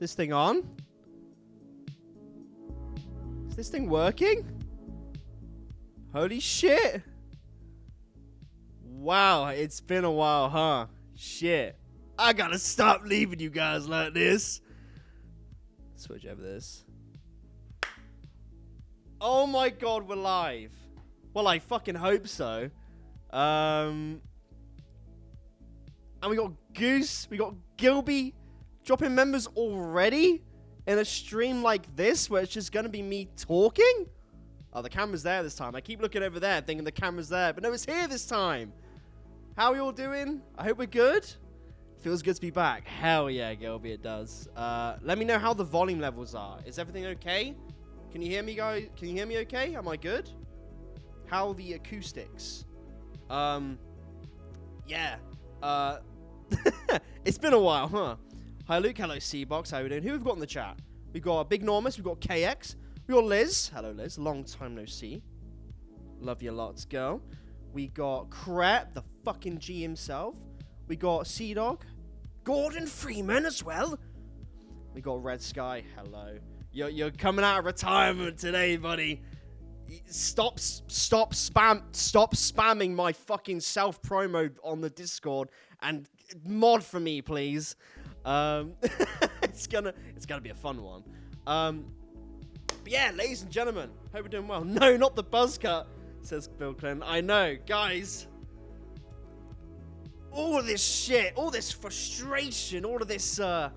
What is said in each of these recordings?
this thing on? Is this thing working? Holy shit. Wow, it's been a while, huh? Shit. I gotta stop leaving you guys like this. Switch over this. Oh my god, we're live. Well, I fucking hope so. And we got Goose, we got Gilby dropping members already in a stream like this where it's just gonna be me talking? Oh, the camera's there this time. I keep looking over there thinking the camera's there, but no, it's here this time. How are you all doing? I hope we're good. Feels good to be back. Hell yeah, Gilby, it does. Let me know how the volume levels are. Is everything okay? Can you hear me, guys? Can you hear me okay? Am I good? How are the acoustics? Yeah. It's been a while, huh? Hi, Luke. Hello, C-Box. How are we doing? Who have we got in the chat? We got Big Normus. We got KX. We got Liz. Hello, Liz. Long time no see. Love you lots, girl. We got Kret, the fucking G himself. We got Sea-Dog. Gordon Freeman as well. We got Red Sky. Hello. You're coming out of retirement today, buddy. Stop spamming my fucking self-promo on the Discord and mod for me, please. It's gonna be a fun one. But yeah, ladies and gentlemen, hope we're doing well. No, not the buzz cut, says Bill Clinton. I know, guys. All of this shit, all this frustration, all of this, what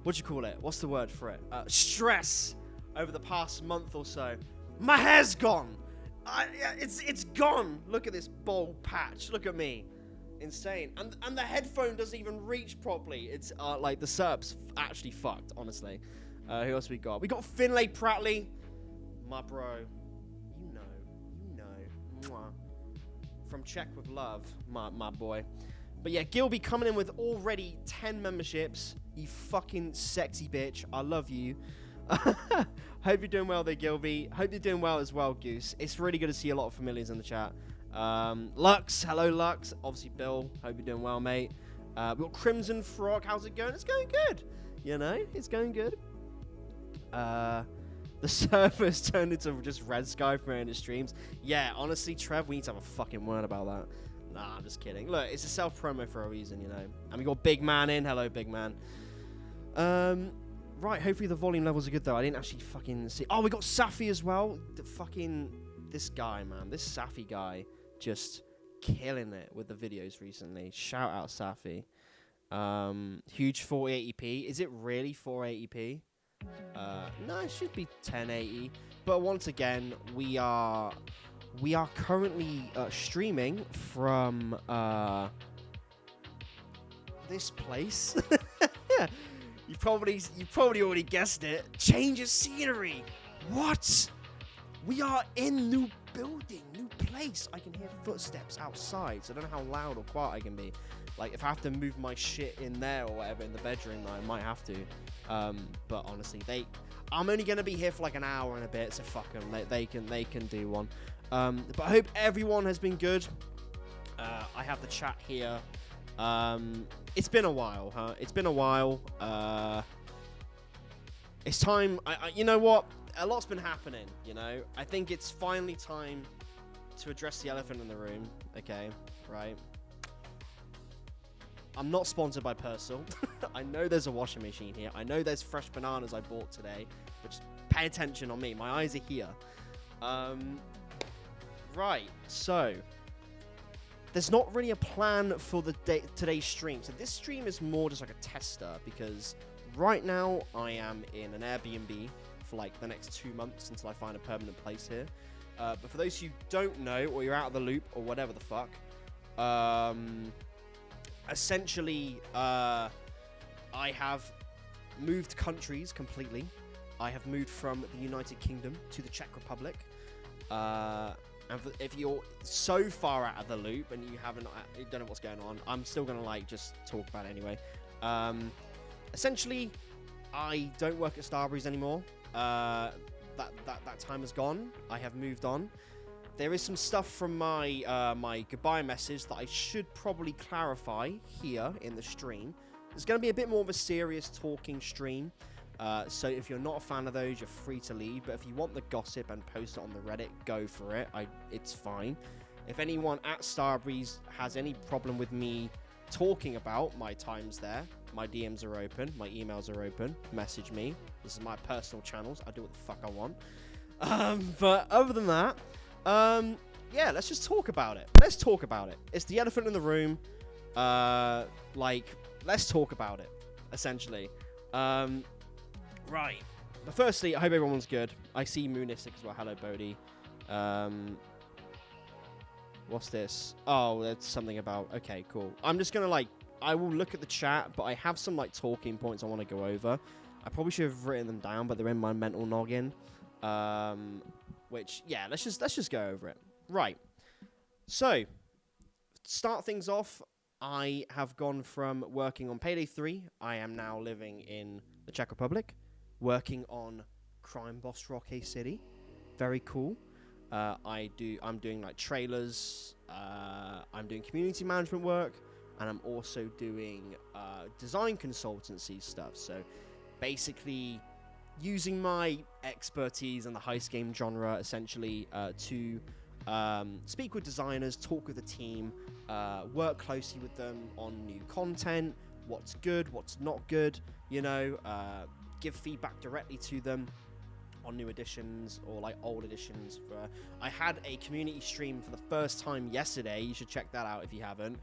do you call it? What's the word for it? Stress over the past month or so. My hair's gone. It's gone. Look at this bald patch. Look at me. Insane. And the headphone doesn't even reach properly. It's like the setup's actually fucked, honestly. Who else we got? We got Finlay Pratley. My bro. You know. Mwah. From Czech with Love. My boy. But yeah, Gilby coming in with already 10 memberships. You fucking sexy bitch. I love you. Hope you're doing well there, Gilby. Hope you're doing well as well, Goose. It's really good to see a lot of familiars in the chat. Lux, hello Lux. Obviously Bill, hope you're doing well, mate. We've got Crimson Frog, how's it going? It's going good. You know, it's going good. The server's turned into just Red Sky promoting his streams. Yeah, honestly, Trev, we need to have a fucking word about that. Nah, I'm just kidding. Look, it's a self-promo for a reason, you know. And we got Big Man in. Hello, Big Man. Right, hopefully the volume levels are good, though. I didn't actually fucking see... Oh, we got Safi as well. This guy, man. This Safi guy just killing it with the videos recently. Shout out Safi. Huge 480p. Is it really 480p? No, it should be 1080. But once again, we are currently streaming from this place. You probably already guessed it. Change of scenery. What? We are in new building, new place. I can hear footsteps outside, so I don't know how loud or quiet I can be. Like, if I have to move my shit in there or whatever in the bedroom, I might have to. But honestly, I'm only gonna be here for like an hour and a bit, so fuck them. They can do one. But I hope everyone has been good. I have the chat here. It's been a while, huh? It's been a while. It's time. You know what? A lot's been happening, you know? I think it's finally time to address the elephant in the room. Okay, right? I'm not sponsored by Persil. I know there's a washing machine here. I know there's fresh bananas I bought today. But just pay attention on me. My eyes are here. Right, so... There's not really a plan for today's stream. So this stream is more just like a tester because right now I am in an Airbnb for like the next 2 months until I find a permanent place here. But for those who don't know or you're out of the loop or whatever the fuck, essentially I have moved countries completely. I have moved from the United Kingdom to the Czech Republic. And if you're so far out of the loop and you don't know what's going on, I'm still going to like just talk about it anyway. Essentially, I don't work at Starbreeze anymore. That time is gone. I have moved on. There is some stuff from my my goodbye message that I should probably clarify here in the stream. It's going to be a bit more of a serious talking stream. So if you're not a fan of those, you're free to leave. But if you want the gossip and post it on the Reddit, go for it. It's fine. If anyone at Starbreeze has any problem with me talking about my times there, my DMs are open, my emails are open. Message me. This is my personal channels. I do what the fuck I want. But other than that, yeah, let's just talk about it. Let's talk about it. It's the elephant in the room. Let's talk about it, essentially. Right. But firstly, I hope everyone's good. I see Moonistic as well. Hello, Bodhi. What's this? Oh, that's something about... Okay, cool. I'm just going to, I will look at the chat, but I have some, talking points I want to go over. I probably should have written them down, but they're in my mental noggin. Which, yeah, let's just go over it. Right. So, start things off, I have gone from working on Payday 3. I am now living in the Czech Republic, working on Crime Boss Rocky City. Very cool. I'm doing trailers. I'm doing community management work, and I'm also doing design consultancy stuff. So basically using my expertise in the heist game genre essentially to speak with designers, talk with the team, work closely with them on new content, what's good, what's not good, give feedback directly to them on new editions or old editions. I had a community stream for the first time yesterday. You should check that out if you haven't.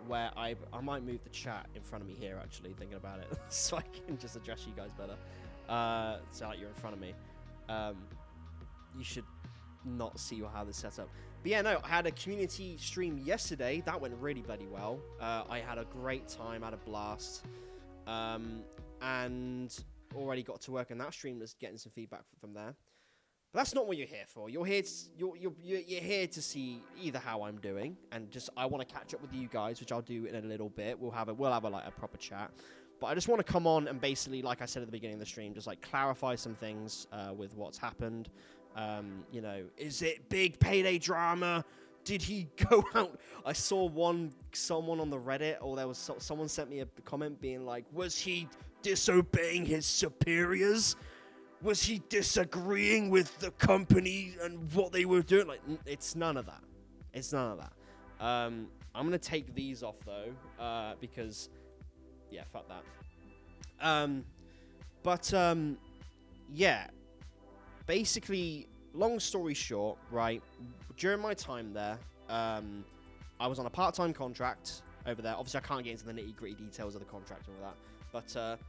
Where I might move the chat in front of me here, actually, thinking about it, so I can just address you guys better. So you're in front of me. You should not see how this sets up. But yeah, no, I had a community stream yesterday. That went really bloody well. I had a great time, had a blast. And already got to work on that stream, just getting some feedback from there. But that's not what you're here for. You're here here to see either how I'm doing, and just I want to catch up with you guys, which I'll do in a little bit. We'll have a proper chat. But I just want to come on and basically, like I said at the beginning of the stream, just clarify some things with what's happened. Is it big payday drama? Did he go out? I saw someone on the Reddit, or there was someone sent me a comment being like, was he disobeying his superiors? Was he disagreeing with the company and what they were doing? It's none of that. It's none of that. I'm going to take these off, though, because, yeah, fuck that. Yeah. Basically, long story short, right, during my time there, I was on a part-time contract over there. Obviously, I can't get into the nitty-gritty details of the contract and all that, but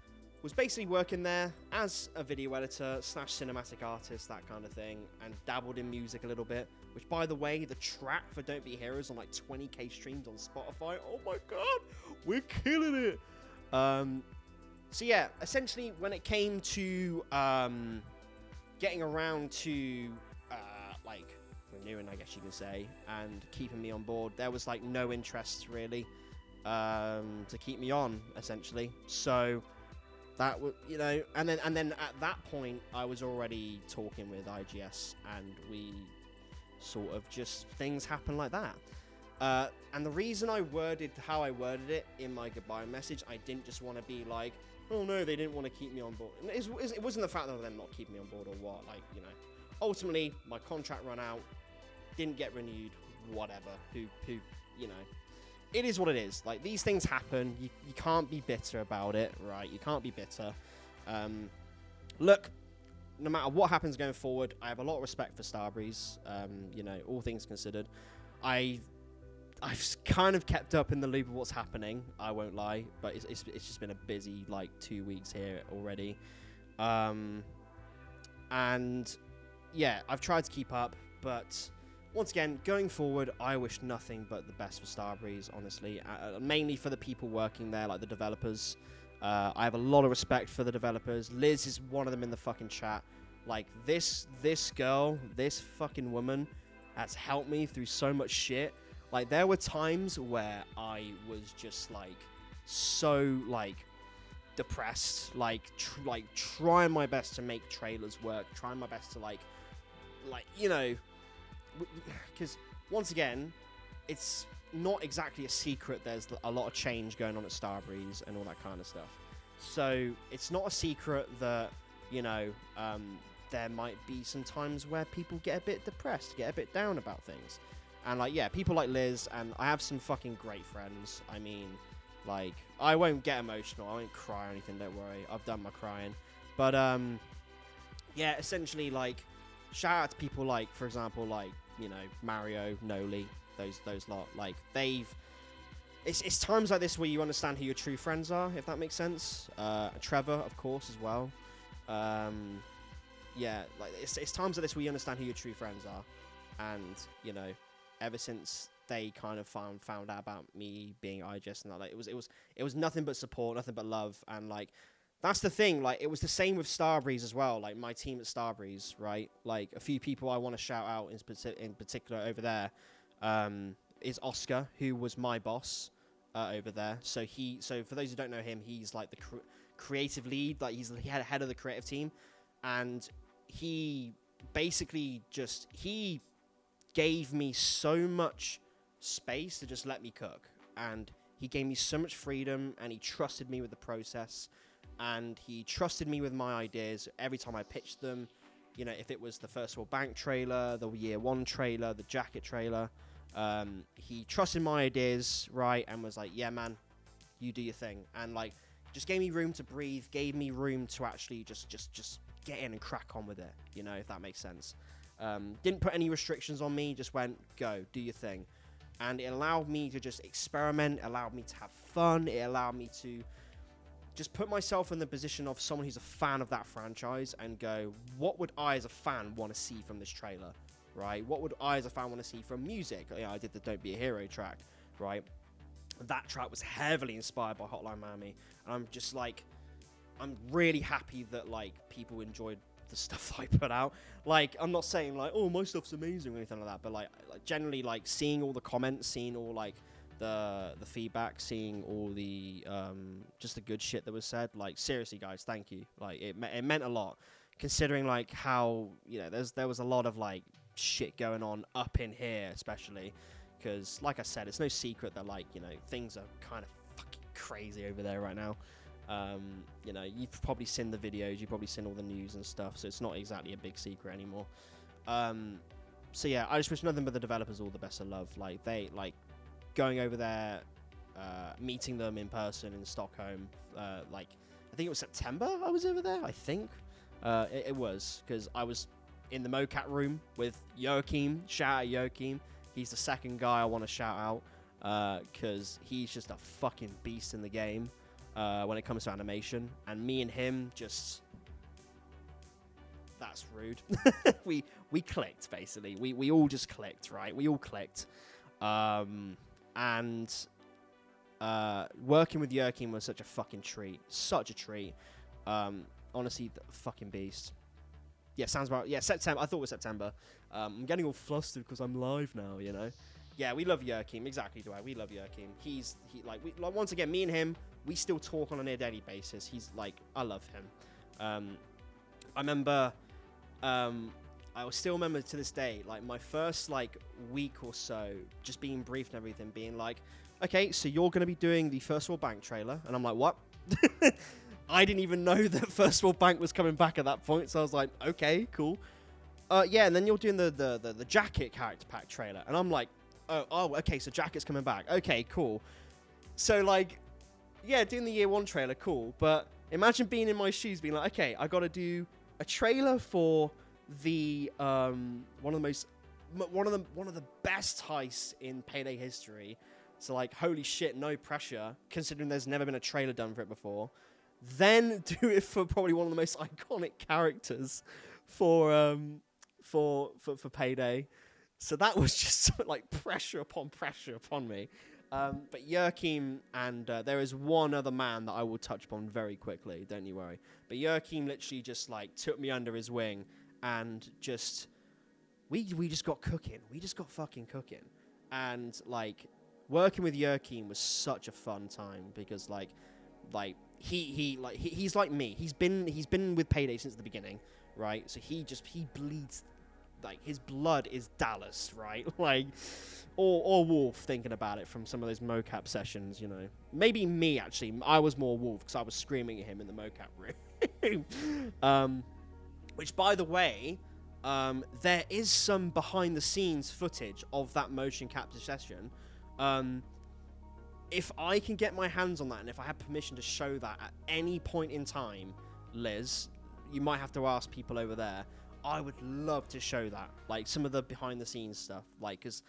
was basically working there as a video editor / cinematic artist, that kind of thing, and dabbled in music a little bit, which, by the way, the track for Don't Be Heroes on 20k streams on Spotify. Oh my god, we're killing it. So yeah, essentially when it came to getting around to renewing, I guess you can say, and keeping me on board, there was no interest really to keep me on, essentially. So that was, and then at that point I was already talking with IGS, and we sort of just, things happen like that. And the reason I worded how I worded it in my goodbye message, I didn't just want to be like, oh no, they didn't want to keep me on board. It wasn't the fact of them not keeping me on board or what. Ultimately, my contract ran out, didn't get renewed, whatever. It is what it is. These things happen. You can't be bitter about it, right? You can't be bitter. Look, no matter what happens going forward, I have a lot of respect for Starbreeze. All things considered. I've kind of kept up in the loop of what's happening, I won't lie, but it's just been a busy 2 weeks here already. And yeah, I've tried to keep up, but once again, going forward, I wish nothing but the best for Starbreeze, honestly. Mainly for the people working there, the developers. I have a lot of respect for the developers. Liz is one of them in the fucking chat. This girl, this fucking woman has helped me through so much shit. There were times where I was just so depressed, trying my best to make trailers work, trying my best to because once again, it's not exactly a secret there's a lot of change going on at Starbreeze and all that kind of stuff. So it's not a secret that, you know, there might be some times where people get a bit depressed, get a bit down about things. And, like, yeah, people like Liz, and I have some fucking great friends. I mean, like, I won't get emotional. I won't cry or anything, don't worry. I've done my crying. But, yeah, essentially, like, shout out to people like, for example, like, you know, Mario, Noli, those lot. Like, it's times like this where you understand who your true friends are, if that makes sense. Trevor, of course, as well. Yeah, like, it's times like this where you understand who your true friends are. And, you know, ever since they kind of found out about me being IGS and that, like, it was nothing but support, nothing but love. And, like, that's the thing, like, it was the same with Starbreeze as well, like, my team at Starbreeze, right? Like, a few people I want to shout out in particular over there is Oscar, who was my boss over there. So for those who don't know him, he's, like, the creative lead, like, he's the head of the creative team, and he basically he gave me so much space to just let me cook, and he gave me so much freedom, and he trusted me with the process. And he trusted me with my ideas every time I pitched them. You know, if it was the First World Bank trailer, the Year 1 trailer, the Jacket trailer, he trusted my ideas, right, and was like, yeah, man, you do your thing. And, like, just gave me room to breathe, gave me room to actually just get in and crack on with it, you know, if that makes sense. Didn't put any restrictions on me, just went, go, do your thing. And it allowed me to just experiment, allowed me to have fun, it allowed me to just put myself in the position of someone who's a fan of that franchise and go, what would I as a fan want to see from this trailer, right? What would I as a fan want to see from music? You know, I did the Don't Be a Hero track, right? That track was heavily inspired by Hotline Miami. And I'm just like, I'm really happy that, like, people enjoyed the stuff that I put out. Like, I'm not saying, like, oh, my stuff's amazing or anything like that, but, like generally, like, seeing all the comments, seeing all, like, the feedback, seeing all the just the good shit that was said, like, seriously, guys, thank you. Like, it meant a lot, considering, like, how, you know, there was a lot of, like, shit going on up in here, especially because, like I said, it's no secret that, like, you know, things are kind of fucking crazy over there right now. You know, you've probably seen the videos, you've probably seen all the news and stuff, so it's not exactly a big secret anymore. So yeah, I just wish nothing but the developers all the best of love. Like, they, like, going over there, meeting them in person in Stockholm, like, I think it was September I was over there, I think. It was, because I was in the mocap room with Joachim. Shout out Joachim. He's the second guy I want to shout out, because he's just a fucking beast in the game when it comes to animation. And me and him just... That's rude. we clicked, basically. We all just clicked, right? We all clicked. And working with Joachim was such a fucking treat. Such a treat. Honestly, the fucking beast. Yeah, sounds about... Yeah, September. I thought it was September. I'm getting all flustered because I'm live now, you know? Yeah, we love Joachim. Exactly, Dwight. We love Joachim. Like, once again, me and him, we still talk on a near-daily basis. He's, like... I love him. I remember... I still remember to this day, like, my first, like, week or so, just being briefed and everything, being like, okay, so you're going to be doing the First World Bank trailer. And I'm like, what? I didn't even know that First World Bank was coming back at that point. So I was like, okay, cool. Yeah, and then you're doing the Jacket character pack trailer. And I'm like, oh, okay, so Jacket's coming back. Okay, cool. So, like, yeah, doing the Year 1 trailer, cool. But imagine being in my shoes, being like, okay, I got to do a trailer for the one of the best heists in Payday history. So, like, holy shit, no pressure, considering there's never been a trailer done for it before. Then do it for probably one of the most iconic characters for Payday. So that was just like pressure upon me. But Joachim and there is one other man that I will touch upon very quickly. Don't you worry. But Joachim literally just, like, took me under his wing and just we just got cooking. We just got fucking cooking. And, like, working with Joachim was such a fun time because, like he's like me. He's been with Payday since the beginning, right? So he bleeds like his blood is Dallas, right? Like, or Wolf, thinking about it from some of those mocap sessions, you know. Maybe me, actually. I was more Wolf because I was screaming at him in the mocap room. Which, by the way, there is some behind-the-scenes footage of that motion capture session. If I can get my hands on that, and if I have permission to show that at any point in time, Liz, you might have to ask people over there. I would love to show that, like some of the behind-the-scenes stuff, like, because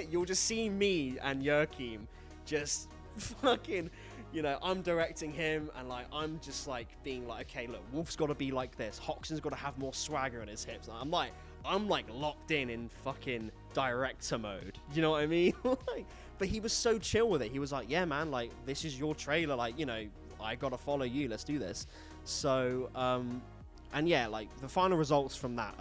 you'll just see me and Joachim just fucking, you know, I'm directing him, and like I'm just like being like, okay, look, Wolf's got to be like this, Hoxton's got to have more swagger in his hips. I'm like locked in fucking director mode. You know what I mean? Like, but he was so chill with it. He was like, yeah, man, like this is your trailer, like, you know, I gotta follow you. Let's do this. So, and yeah, like the final results from that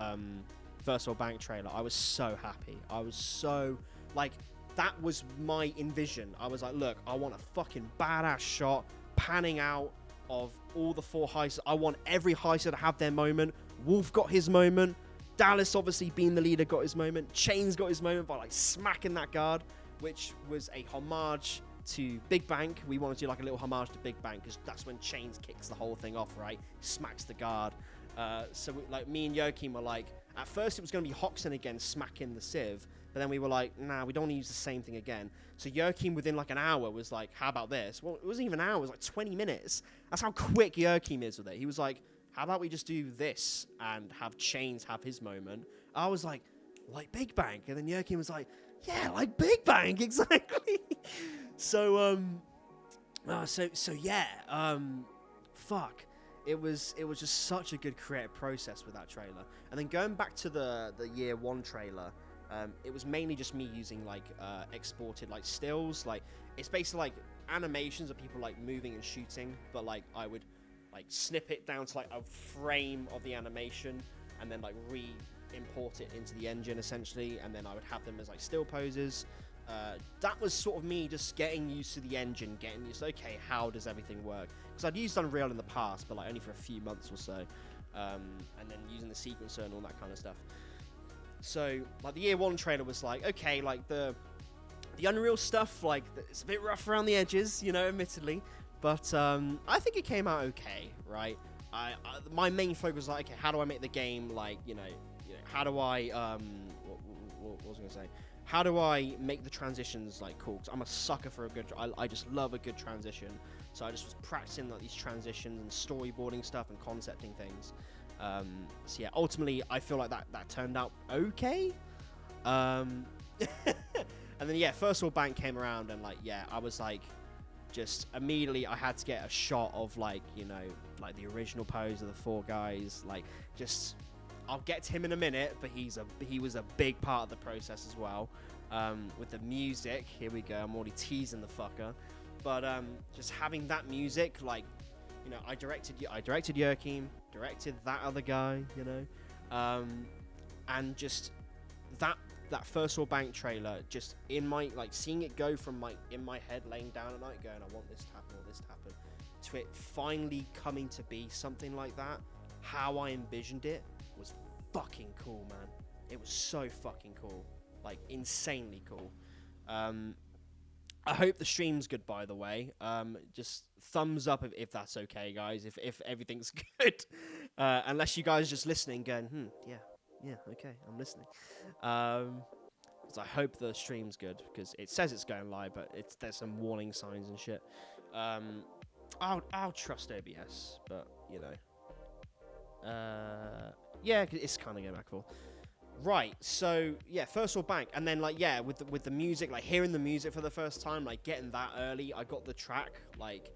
First World Bank trailer, I was so happy. I was so like. That was my envision. I was like, look, I want a fucking badass shot panning out of all the 4 heisters. I want every heister to have their moment. Wolf got his moment. Dallas, obviously being the leader, got his moment. Chain's got his moment by like smacking that guard, which was a homage to Big Bank. We wanted to do like a little homage to Big Bank because that's when Chains kicks the whole thing off, right? Smacks the guard. So like me and Joachim were like, at first it was going to be Hoxton again smacking the Civ. But then we were like, nah, we don't want to use the same thing again. So Joachim, within like an hour, was like, how about this? Well, it wasn't even an hour. It was like 20 minutes. That's how quick Joachim is with it. He was like, how about we just do this and have Chains have his moment? I was like Big Bang. And then Joachim was like, yeah, like Big Bang, exactly. So, fuck. It was just such a good creative process with that trailer. And then going back to the year 1 trailer, it was mainly just me using like exported like stills. Like it's basically like animations of people like moving and shooting, but like I would like snip it down to like a frame of the animation and then like re-import it into the engine essentially, and then I would have them as like still poses. That was sort of me just getting used to the engine, getting used to, okay, how does everything work? Because I'd used Unreal in the past, but like only for a few months or so, and then using the sequencer and all that kind of stuff. So like the year 1 trailer was like, okay, like the Unreal stuff, like it's a bit rough around the edges, you know, admittedly, but I think it came out okay, right? My main focus was like, okay, how do I make the game like, you know how do I what was I gonna say? How do I make the transitions like cool? Because I'm a sucker for a good. I just love a good transition. So I just was practicing like these transitions and storyboarding stuff and concepting things. So yeah, ultimately I feel like that turned out okay. And then yeah, First World Bank came around and like yeah, I was like, just immediately I had to get a shot of like, you know, like the original pose of the 4 guys. Like just, I'll get to him in a minute, but he was a big part of the process as well. With the music, here we go. I'm already teasing the fucker, but just having that music, like, you know, I directed Joachim, directed that other guy, you know, and just that First World Bank trailer, just in my, like, seeing it go from like in my head, laying down at night, going, I want this to happen or this to happen, to it finally coming to be something like that. How I envisioned it was fucking cool, man. It was so fucking cool, like insanely cool. I hope the stream's good, by the way. Just thumbs up if that's okay, guys. If everything's good, unless you guys are just listening, going, yeah, okay, I'm listening. So I hope the stream's good because it says it's going live, but there's some warning signs and shit. I'll trust OBS, but you know, yeah, it's kind of going back and forth. Right, so yeah, First World Bank, and then like yeah, with the music, like hearing the music for the first time, like getting that early. I got the track like,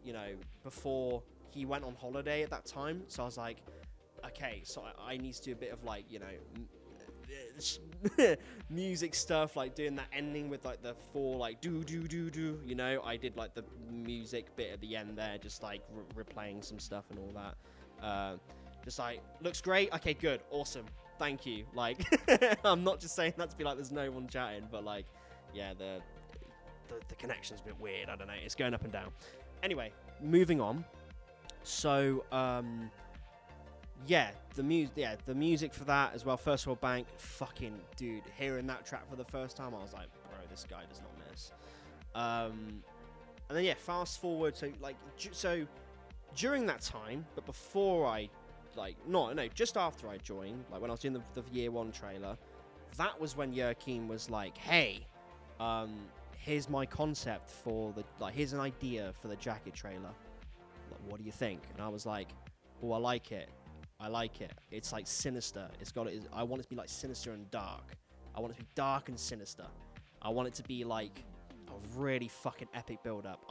you know, before he went on holiday at that time, so I was like, okay, so I need to do a bit of like, you know, music stuff, like doing that ending with like the 4 like do, you know. I did like the music bit at the end there, just like replaying some stuff and all that. Just like, looks great, okay, good, awesome, thank you. Like, I'm not just saying that to be like there's no one chatting, but like, yeah, the connection's a bit weird, I don't know, it's going up and down. Anyway, moving on. So, the music for that as well. First World Bank, fucking dude, hearing that track for the first time, I was like, bro, this guy does not miss. And then fast forward, so during that time, but before I, just after I joined, like when I was doing the year 1 trailer, that was when Joachim was like, hey, here's my concept for here's an idea for the jacket trailer. Like, what do you think? And I was like, oh, I like it. It's like sinister. I want it to be like sinister and dark. I want it to be dark and sinister. I want it to be like a really fucking epic build-up.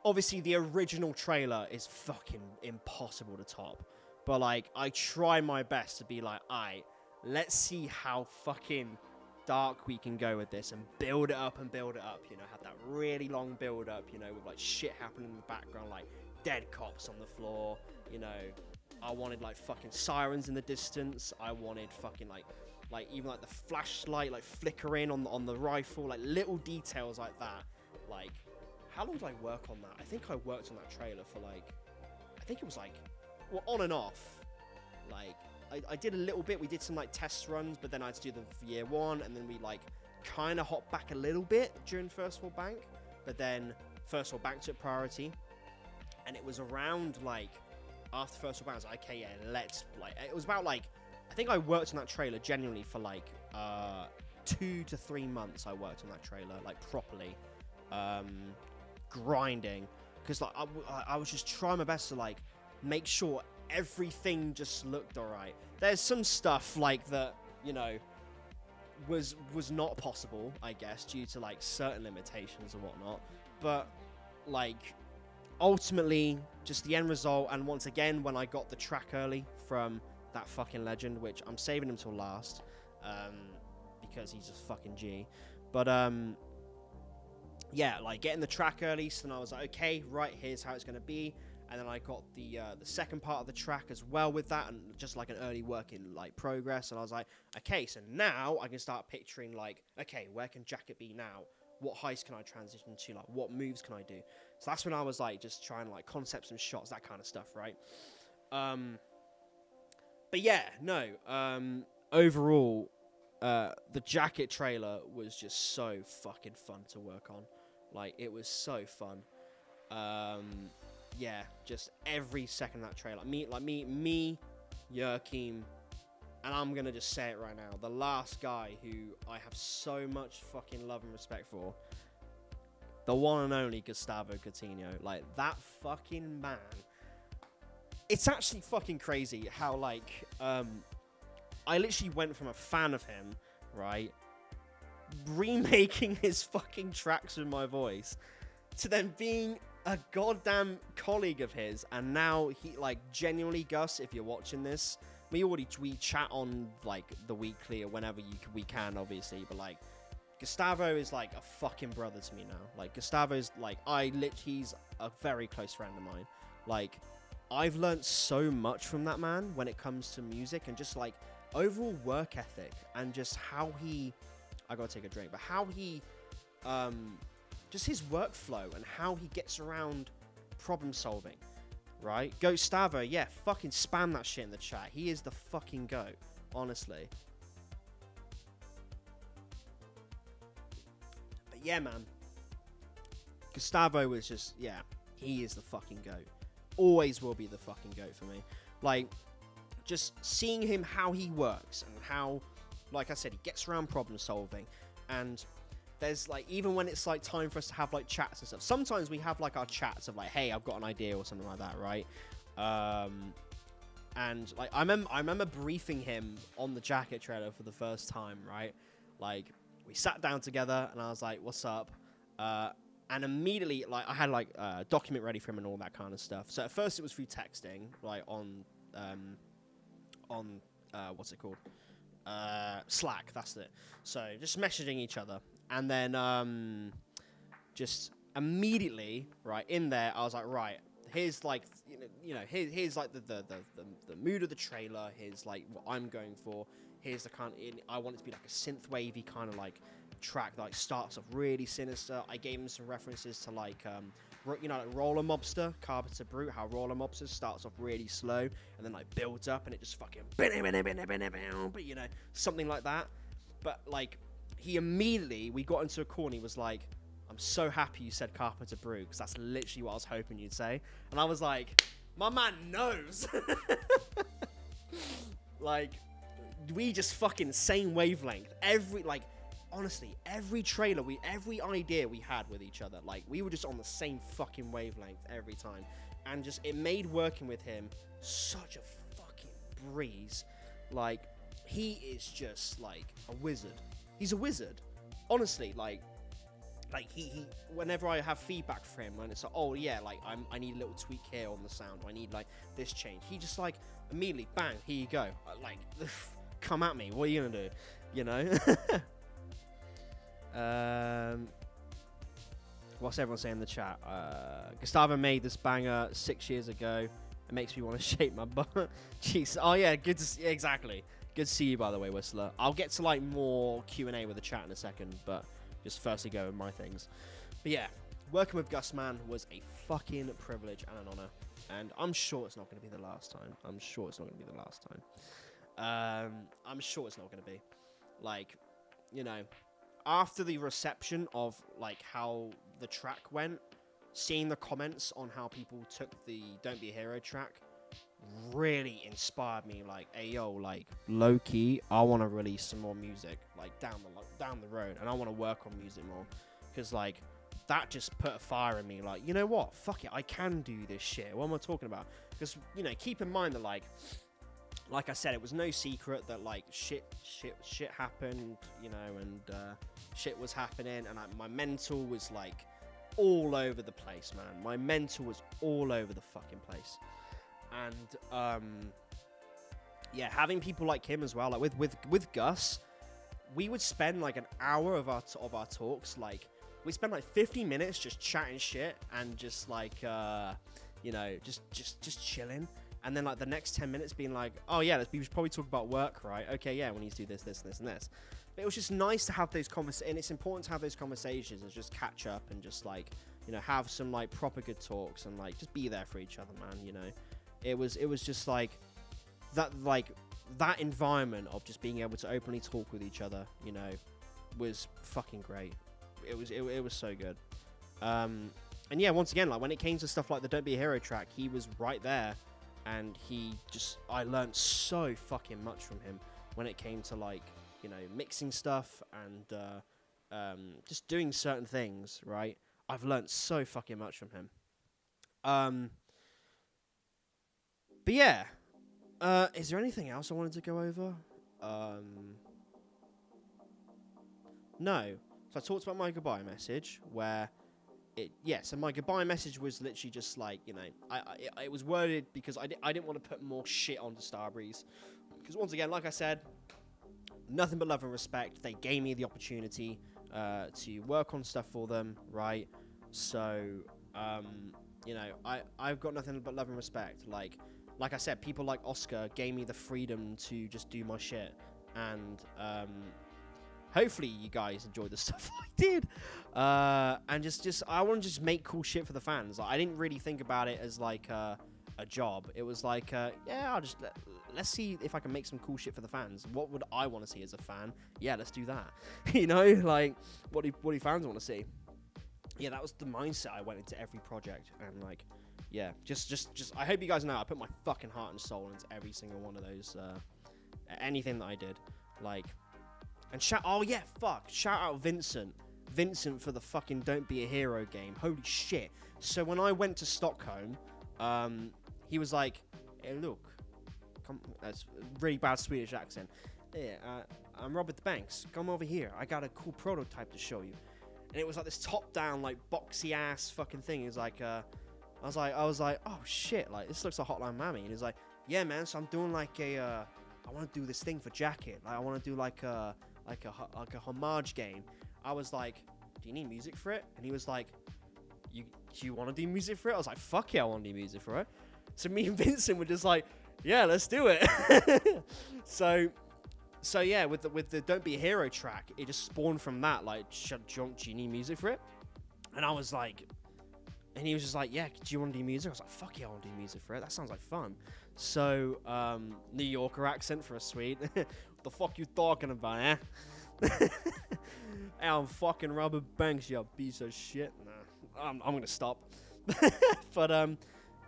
Obviously the original trailer is fucking impossible to top. But like, I try my best to be like, alright, let's see how fucking dark we can go with this and build it up, you know, have that really long build up, you know, with like shit happening in the background, like dead cops on the floor, you know. I wanted like fucking sirens in the distance. I wanted fucking like even like the flashlight like flickering on the rifle, like little details like that. Like, how long did I work on that? I think I worked on that trailer for I think it was on and off. Like, I did a little bit. We did some like test runs, but then I had to do the year 1, and then we like kind of hopped back a little bit during First World Bank, but then First World Bank took priority, and it was around like after First World Bank, I was like, okay, yeah, it was about I think I worked on that trailer genuinely for 2 to 3 months. I worked on that trailer properly, grinding, because I was just trying my best to make sure everything just looked alright. There's some stuff that, you know, was not possible, I guess, due to certain limitations and whatnot, but ultimately just the end result. And once again, when I got the track early from that fucking legend, which I'm saving him till last, because he's a fucking G, but getting the track early, so then I was like, okay, right, here's how it's going to be. And then I got the second part of the track as well with that, and just an early work in progress. And I was like, okay, so now I can start picturing okay, where can Jacket be now? What heist can I transition to? What moves can I do? So that's when I was just trying concepts and shots, that kind of stuff, right? But yeah, no. Overall, the Jacket trailer was just so fucking fun to work on. It was so fun. Yeah, just every second of that trailer. Me, Joachim, and I'm gonna just say it right now, the last guy who I have so much fucking love and respect for, the one and only Gustavo Coutinho. That fucking man. It's actually fucking crazy how I literally went from a fan of him, right, remaking his fucking tracks with my voice, to then being a goddamn colleague of his. And now he genuinely, Gus, if you're watching this, we chat on the weekly or whenever we can, obviously, but Gustavo is a fucking brother to me now. Gustavo's he's a very close friend of mine. I've learned so much from that man when it comes to music and just overall work ethic, and just how he, I gotta take a drink, but how he just his workflow and how he gets around problem solving, right? Gustavo, yeah, fucking spam that shit in the chat. He is the fucking GOAT, honestly. But yeah, man, Gustavo was just, yeah, he is the fucking GOAT. Always will be the fucking GOAT for me. Just seeing him, how he works, and how, like I said, he gets around problem solving. And there's even when it's time for us to have chats and stuff, sometimes we have our chats of hey, I've got an idea or something like that, right? And I remember briefing him on the Jacket trailer for the first time, right? We sat down together and I was like, what's up? And immediately I had a document ready for him and all that kind of stuff. So at first it was through texting, on what's it called? Slack, that's it. So just messaging each other. And then just immediately, right, in there, I was like, right, here's here's the mood of the trailer, here's what I'm going for, here's the kind of, I want it to be a synth wavy kind of track that starts off really sinister. I gave him some references to you know, like Roller Mobster, Carpenter Brute, how Roller Mobster starts off really slow and then like builds up and it just fucking, but you know, something like that. But like, he immediately, we got into a corner, he was like, I'm so happy you said Carpenter Brute, because that's literally what I was hoping you'd say. And I was like, my man knows. Like, we just fucking same wavelength. Honestly, every trailer, every idea we had with each other, like, we were just on the same fucking wavelength every time. And just, it made working with him such a fucking breeze. Like, he is just, like, a wizard. He's a wizard. Honestly, like he whenever I have feedback for him, when it's like, oh yeah, like I need a little tweak here on the sound, or I need like this change, he just like immediately bang, here you go, like come at me, what are you gonna do, you know? What's everyone saying in the chat? Gustavo made this banger 6 years ago. It makes me want to shake my butt. Jeez. Oh yeah, good to see, exactly. Good to see you, by the way, Whistler. I'll get to like more Q&A with the chat in a second, but just firstly go with my things. But yeah, working with Gus, man, was a fucking privilege and an honor. And I'm sure it's not going to be the last time. I'm sure it's not going to be the last time. I'm sure it's not going to be. Like, you know, after the reception of like how the track went, seeing the comments on how people took the Don't Be a Hero track really inspired me. Like, hey yo, like low key, I want to release some more music like down the road, and I want to work on music more, because like that just put a fire in me. Like, you know what, fuck it, I can do this shit. What am I talking about? Because, you know, keep in mind that like I said, it was no secret that like shit happened, you know, and shit was happening, and my mental was like all over the place, man. My mental was all over the fucking place. And yeah, having people like him as well, like with Gus, we would spend like an hour of our talks, like we spend like 50 minutes just chatting shit and just like you know, just chilling, and then like the next 10 minutes being like, oh yeah, we should probably talk about work, right? Okay, yeah, we need to do this and this. But it was just nice to have those conversations, and it's important to have those conversations and just catch up and just like, you know, have some like proper good talks and like just be there for each other, man. You know, it was just like that environment of just being able to openly talk with each other, you know, was fucking great. It was so good. And yeah, once again, like when it came to stuff like the Don't Be a Hero track, he was right there, and I learned so fucking much from him when it came to like, you know, mixing stuff and just doing certain things, right? I've learned so fucking much from him. But yeah, is there anything else I wanted to go over? No. So I talked about my goodbye message, where so my goodbye message was literally just like, you know, it was worded because I didn't want to put more shit onto Starbreeze, because once again, like I said, nothing but love and respect. They gave me the opportunity to work on stuff for them, right? So, you know, I've got nothing but love and respect. Like I said, people like Oscar gave me the freedom to just do my shit, and hopefully you guys enjoyed the stuff I did, and just I want to just make cool shit for the fans. Like, I didn't really think about it as like a job. It was like, yeah, I'll just let's see if I can make some cool shit for the fans. What would I want to see as a fan? Yeah, let's do that. You know, like what do fans want to see? Yeah, that was the mindset I went into every project, and like, yeah, just I hope you guys know I put my fucking heart and soul into every single one of those, anything that I did, like, and shout out Vincent for the fucking Don't Be a Hero game. Holy shit. So when I went to Stockholm, he was like, hey, look, that's a really bad Swedish accent. Yeah, I'm Robert Banks. Come over here. I got a cool prototype to show you. And it was like this top-down, like, boxy-ass fucking thing. It was like, I was like, oh, shit, like, this looks like Hotline Miami. And he's like, yeah, man, so I'm doing, like, I want to do this thing for Jacket. Like, I want to do, like a homage game. I was like, do you need music for it? And he was like, do you want to do music for it? I was like, fuck yeah, I want to do music for it. So me and Vincent were just like, yeah, let's do it. So yeah, with the Don't Be a Hero track, it just spawned from that. Like, do you need music for it? And I was like, And he was just like, yeah, do you want to do music? I was like, fuck yeah, I want to do music for it. That sounds like fun. So, New Yorker accent for a Swede. What the fuck you talking about, eh? Hey, I'm fucking Robert Banks, you piece of shit. Nah, I'm gonna stop. But,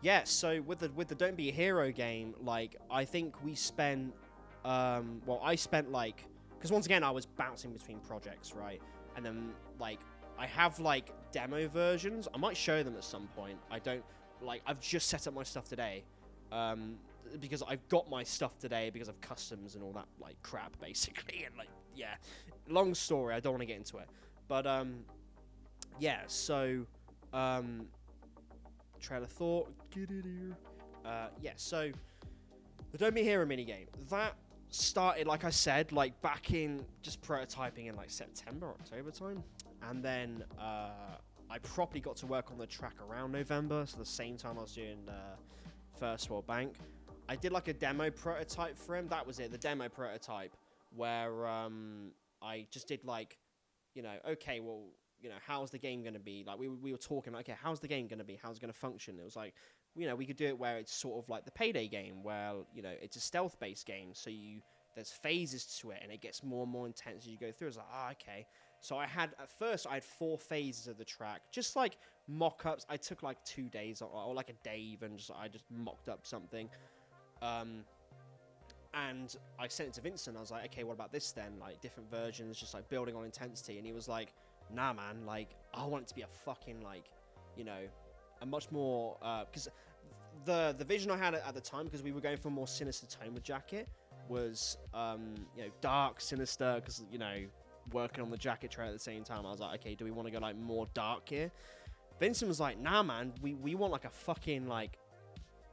yeah, so with the Don't Be a Hero game, like, I think we spent, I spent, like, because once again, I was bouncing between projects, right? And then, like, I have, like, demo versions. I might show them at some point. I don't, like, I've just set up my stuff today. Because I've got my stuff today because of customs and all that, like, crap, basically. And, like, yeah. Long story. I don't want to get into it. But, yeah, so, trail of thought. Get it here. Yeah, so, the Don't Be a Hero minigame. That started, like I said, like, back in just prototyping in, like, September, October time. And then I properly got to work on the track around November, so the same time I was doing First World Bank. I did like a demo prototype for him. That was it, the demo prototype, where I just did like, you know, okay, well, you know, how's the game going to be? Like, we were talking, like, okay, how's the game going to be? How's it going to function? It was like, you know, we could do it where it's sort of like the Payday game, where, you know, it's a stealth-based game, so there's phases to it, and it gets more and more intense as you go through. It's like, okay. So at first I had 4 phases of the track, just like mock-ups. I took like 2 days or like a day even, I just mocked up something. And I sent it to Vincent. I was like, okay, what about this then? Like different versions, just like building on intensity. And he was like, nah, man, like I want it to be a fucking like, you know, a much more, because the vision I had at the time, because we were going for a more sinister tone with Jacket, was, you know, dark, sinister, because, you know, working on the Jacket trailer at the same time. I was like, okay, do we want to go like more dark here? Vincent was like, nah, man, we want like a fucking like,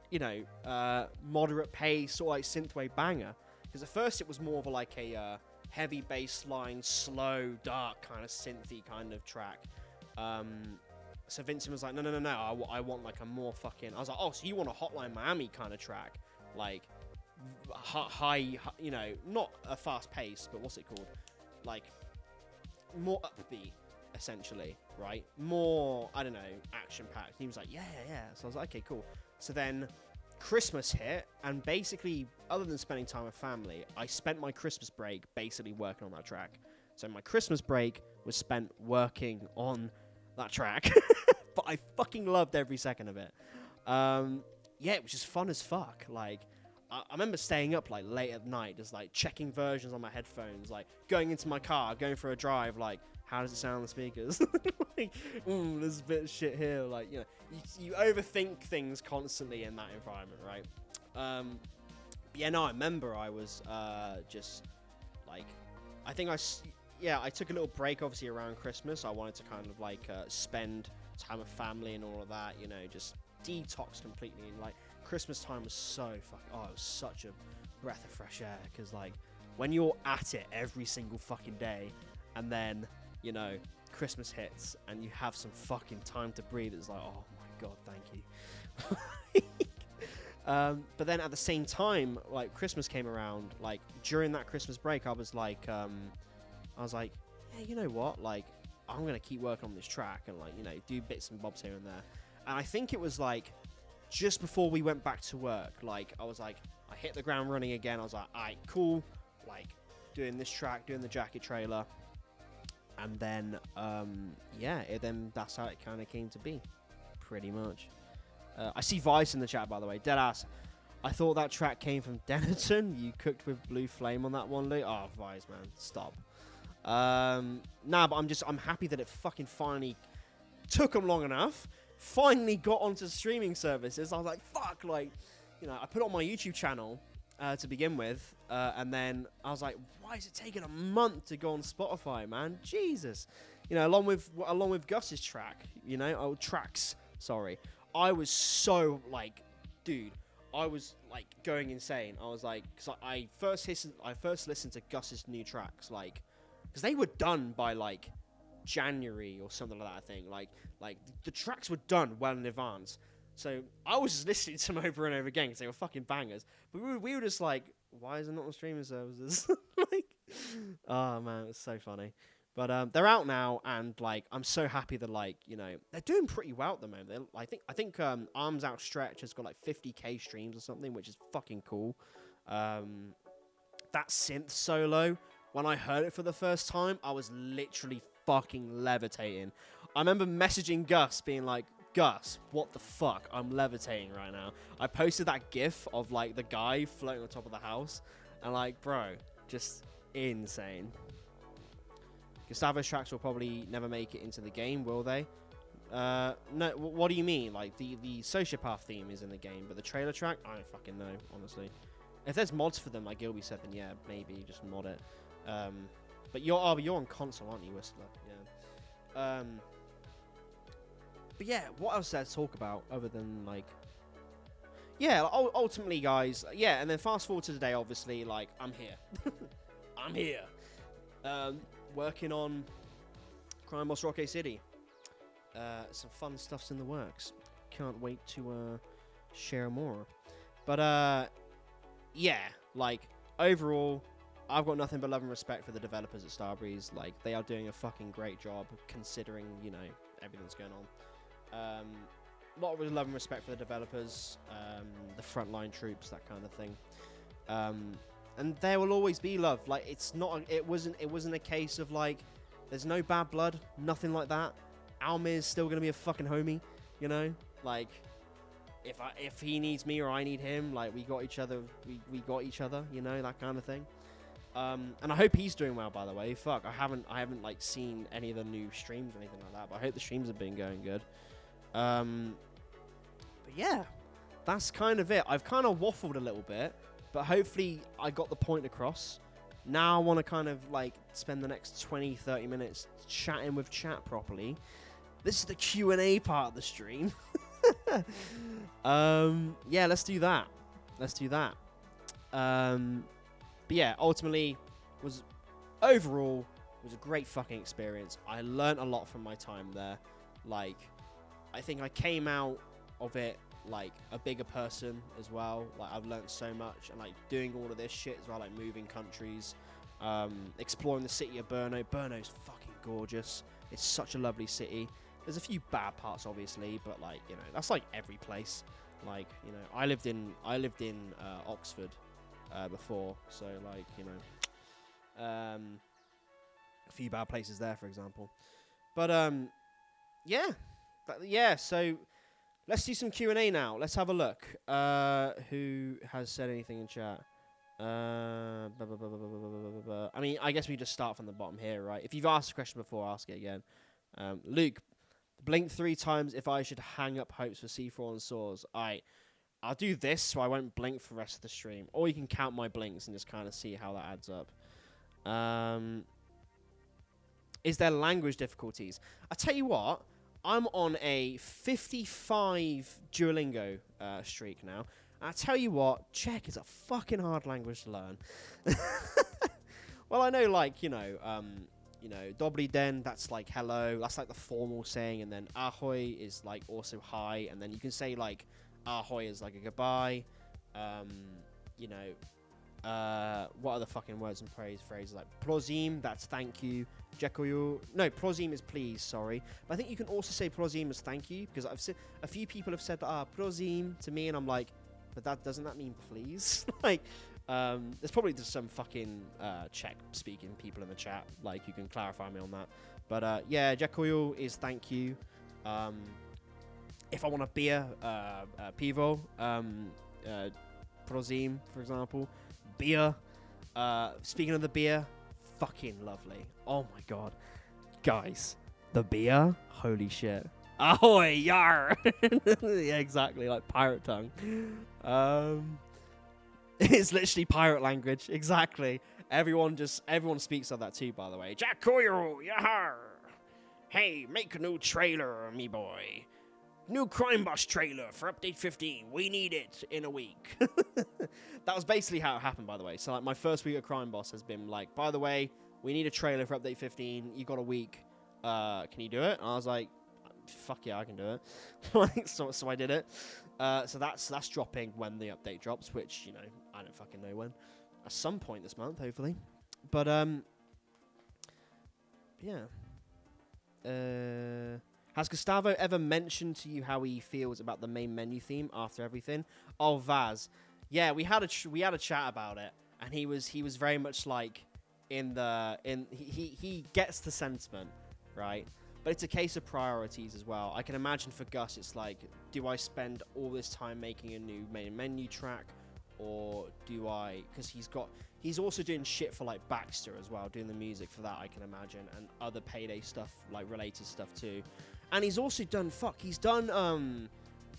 you know, moderate pace or like synthwave banger. Because at first it was more of a, like a heavy bass line, slow, dark kind of synthy kind of track. So Vincent was like, no, I want like a more fucking. I was like, oh, so you want a Hotline Miami kind of track, like high, you know, not a fast pace, but what's it called? Like more upbeat, essentially, right? More, I don't know, action-packed. He was like, yeah. So I was like, okay, cool. So then Christmas hit, and basically, other than spending time with family, I spent my Christmas break basically working on that track. So my Christmas break was spent working on that track. But I fucking loved every second of it. Yeah, it was just fun as fuck. Like, I remember staying up like late at night, just like checking versions on my headphones, like going into my car, going for a drive, like how does it sound on the speakers? Like, there's a bit of shit here. Like, you know, you overthink things constantly in that environment, right? Yeah, no, I remember I was just like, I think I took a little break obviously around Christmas. I wanted to kind of like spend time with family and all of that, you know, just detox completely. And like Christmas time was so fucking, it was such a breath of fresh air, because like when you're at it every single fucking day, and then, you know, Christmas hits and you have some fucking time to breathe, it's like, oh my god, thank you. But then at the same time, like Christmas came around, like during that Christmas break, I was like, yeah, you know what, like I'm gonna keep working on this track and like, you know, do bits and bobs here and there. And I think it was like just before we went back to work, like I was like, I hit the ground running again. I was like, alright, cool, like doing this track, doing the Jacket trailer, and then yeah, then that's how it kind of came to be, pretty much. I see Vice in the chat, by the way. Deadass. I thought that track came from Dennerton. You cooked with Blue Flame on that one, Lee. Oh, Vice, man, stop. Nah, but I'm happy that it fucking finally took them long enough. Finally got onto streaming services. I was like, fuck, like, you know, I put it on my YouTube channel to begin with, and then I was like, why is it taking a month to go on Spotify, man? Jesus, you know, along with Gus's track, you know, tracks. Sorry, I was so like, dude, I was like going insane. I was like, because I first listened to Gus's new tracks, like, because they were done by like January or something like that, I think. Like the tracks were done well in advance. So I was just listening to them over and over again because they were fucking bangers. But we were just like, why is it not on streaming services? Like, oh man, it was so funny. But they're out now, and like I'm so happy that like they're doing pretty well at the moment. I think Arms Outstretched has got like 50k streams or something, which is fucking cool. That synth solo, when I heard it for the first time, I was literally fucking levitating. I remember messaging Gus, being like, Gus, what the fuck? I'm levitating right now. I posted that gif of like the guy floating on top of the house, and like, bro, just insane. Gustavo's tracks will probably never make it into the game, will they? No, what do you mean? Like, the Sociopath theme is in the game, but the trailer track? I don't fucking know, honestly. If there's mods for them, like Gilby said, then yeah, maybe just mod it. But you're on console, aren't you, Whistler? Yeah. But yeah, what else is there to talk about other than like? Yeah, ultimately, guys. Yeah, and then fast forward to today. Obviously, like I'm here. I'm here. Working on Crime Boss Rocket City. Some fun stuff's in the works. Can't wait to share more. But yeah, like overall, I've got nothing but love and respect for the developers at Starbreeze. Like they are doing a fucking great job considering everything that's going on. A lot of love and respect for the developers, the frontline troops, that kind of thing. And there will always be love. Like it wasn't a case of like there's no bad blood, nothing like that. Almir's still gonna be a fucking homie, Like if he needs me or I need him, like we got each other, we got each other, that kind of thing. And I hope he's doing well, by the way. Fuck, I haven't like seen any of the new streams or anything like that, but I hope the streams have been going good. But yeah, that's kind of it. I've kind of waffled a little bit, but hopefully I got the point across. Now I want to kind of like spend the next 20-30 minutes chatting with chat properly. This is the Q&A part of the stream. Yeah, let's do that. But yeah, ultimately overall was a great fucking experience. I learned a lot from my time there. Like, I think I came out of it like a bigger person as well. Like I've learned so much, and like doing all of this shit as well, like moving countries, exploring the city of Brno. Brno's fucking gorgeous. It's such a lovely city. There's a few bad parts, obviously, but like that's like every place. Like I lived in Oxford before, so like a few bad places there, for example. But yeah. So let's do some Q&A now. Let's have a look. Who has said anything in chat? I mean, I guess we just start from the bottom here, right? If you've asked a question before, ask it again. Luke, blink 3 times if I should hang up hopes for C4 and Saws. I'll do this so I won't blink for the rest of the stream. Or you can count my blinks and just kind of see how that adds up. Is there language difficulties? I tell you what, I'm on a 55 Duolingo streak now. And I tell you what, Czech is a fucking hard language to learn. Well, I know, like, Dobry den, that's like hello. That's like the formal saying. And then ahoy is like also hi. And then you can say like ahoy is like a goodbye. What other fucking words and phrases like prozim, that's thank you. Dziękuję. No, prozim is please, sorry. But I think you can also say prozim as thank you, because I've seen a few people have said prozim to me, and I'm like, but doesn't that mean please? Like, there's probably just some fucking Czech speaking people in the chat. Like, you can clarify me on that. But yeah, dziękuję is thank you. If I want a beer, pivo, prozim, for example. Beer. Speaking of the beer, fucking lovely. Oh my god. Guys, the beer? Holy shit. Ahoy, yar! Yeah, exactly, like pirate tongue. It's literally pirate language, exactly. Everyone speaks of that too, by the way. Jacoyo, yar! Hey, make a new trailer, me boy. New Crime Boss trailer for Update 15. We need it in a week. That was basically how it happened, by the way. So, like, my first week of Crime Boss has been like, by the way, we need a trailer for Update 15. You got a week. Can you do it? And I was like, fuck yeah, I can do it. so I did it. So that's dropping when the update drops, which, I don't fucking know when. At some point this month, hopefully. But, Yeah. Has Gustavo ever mentioned to you how he feels about the main menu theme after everything? Oh, Vaz. Yeah, we had a chat about it, and he was very much like he gets the sentiment, right? But it's a case of priorities as well. I can imagine for Gus, it's like, do I spend all this time making a new main menu track, or do I? Because he's also doing shit for like Baxter as well, doing the music for that, I can imagine, and other Payday stuff, like related stuff too. And he's also done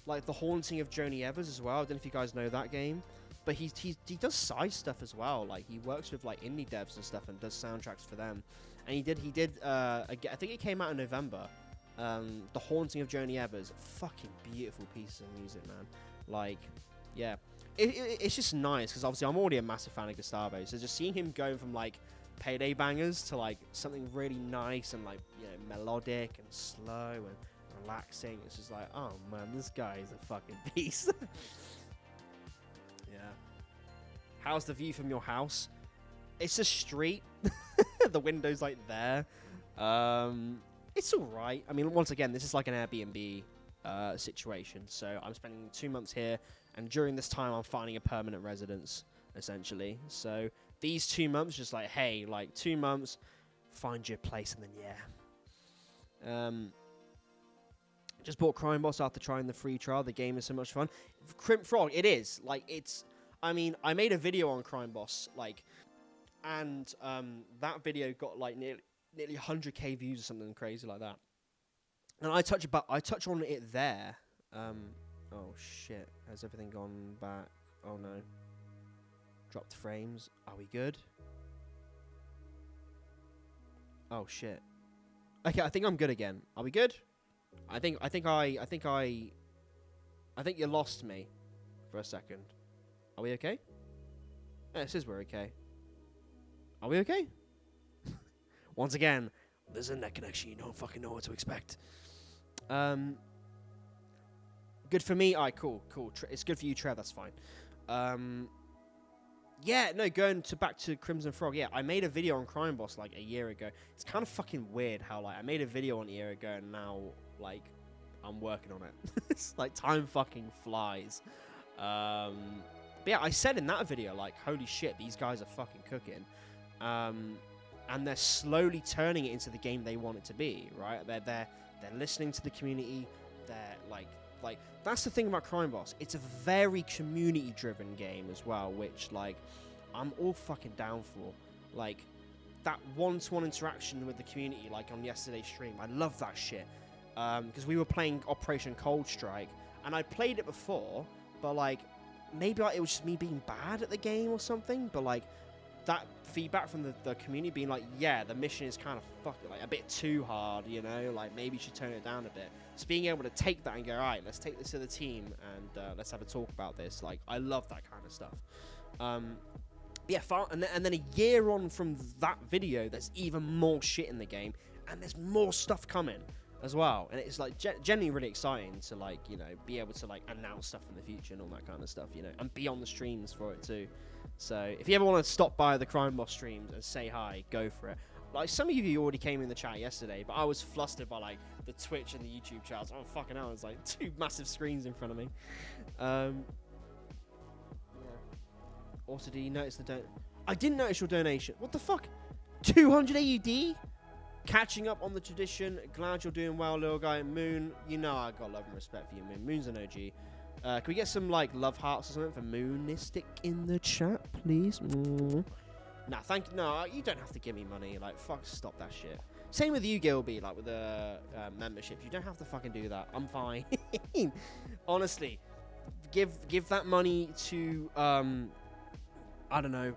like The Haunting of Joni Evers as well. I don't know if you guys know that game, but he does side stuff as well. Like he works with like indie devs and stuff and does soundtracks for them. And he did I think it came out in November. The Haunting of Joni Evers, fucking beautiful piece of music, man. Like, yeah, it's just nice because obviously I'm already a massive fan of Gustavo, so just seeing him go from like Payday bangers to like something really nice and like, you know, melodic and slow and relaxing. It's just like, oh man, this guy is a fucking beast. Yeah. How's the view from your house? It's a street. The window's like there. It's all right. I mean, once again, this is like an Airbnb situation. So I'm spending 2 months here, and during this time, I'm finding a permanent residence, essentially. So these 2 months, just like, hey, like 2 months, find your place, and then yeah. Just bought Crime Boss after trying the free trial. The game is so much fun. Crimp Frog, it is. Like, it's... I mean, I made a video on Crime Boss, like... And that video got, like, nearly 100k views or something crazy like that. And I touch on it there. Oh, shit. Has everything gone back? Oh, no. Dropped frames. Are we good? Oh, shit. Okay, I think I'm good again. Are we good? I think you lost me for a second. Are we okay? Yeah, it says we're okay. Are we okay? Once again, there's a net connection. You don't fucking know what to expect. Good for me. Alright, cool. It's good for you, Trev. That's fine. Yeah, no, back to Crimson Frog. Yeah, I made a video on Crime Boss like a year ago. It's kind of fucking weird how like I made a video on a year ago and now like I'm working on it. It's like time fucking flies. But yeah, I said in that video like, holy shit, these guys are fucking cooking. And they're slowly turning it into the game they want it to be, right? They're listening to the community. They're like that's the thing about Crime Boss. It's a very community-driven game as well, which like I'm all fucking down for. Like that one-to-one interaction with the community, like on yesterday's stream. I love that shit because we were playing Operation Cold Strike, and I played it before, but like maybe like, it was just me being bad at the game or something. But like that feedback from the community being like, yeah, the mission is kind of fucking like a bit too hard, you know, like maybe you should tone it down a bit. So being able to take that and go, all right, let's take this to the team and let's have a talk about this. Like, I love that kind of stuff. Yeah, and then a year on from that video, there's even more shit in the game, and there's more stuff coming as well. And it's like genuinely really exciting to like, you know, be able to like announce stuff in the future and all that kind of stuff, you know, and be on the streams for it too. So if you ever want to stop by the Crime Boss streams and say hi, go for it. Like some of you already came in the chat yesterday, but I was flustered by like the Twitch and the YouTube chats. Oh fucking hell, it's like 2 massive screens in front of me. Yeah. Also, did you notice the I didn't notice your donation. What the fuck? 200 AUD? Catching up on the tradition. Glad you're doing well, little guy. Moon, you know I got love and respect for you, Moon. Moon's an OG. Can we get some like love hearts or something for Moonistic in the chat, please? Nah, thank you. No, you don't have to give me money. Like, fuck, stop that shit. Same with you, Gilby, like with the memberships. You don't have to fucking do that. I'm fine. Honestly, give that money to I don't know.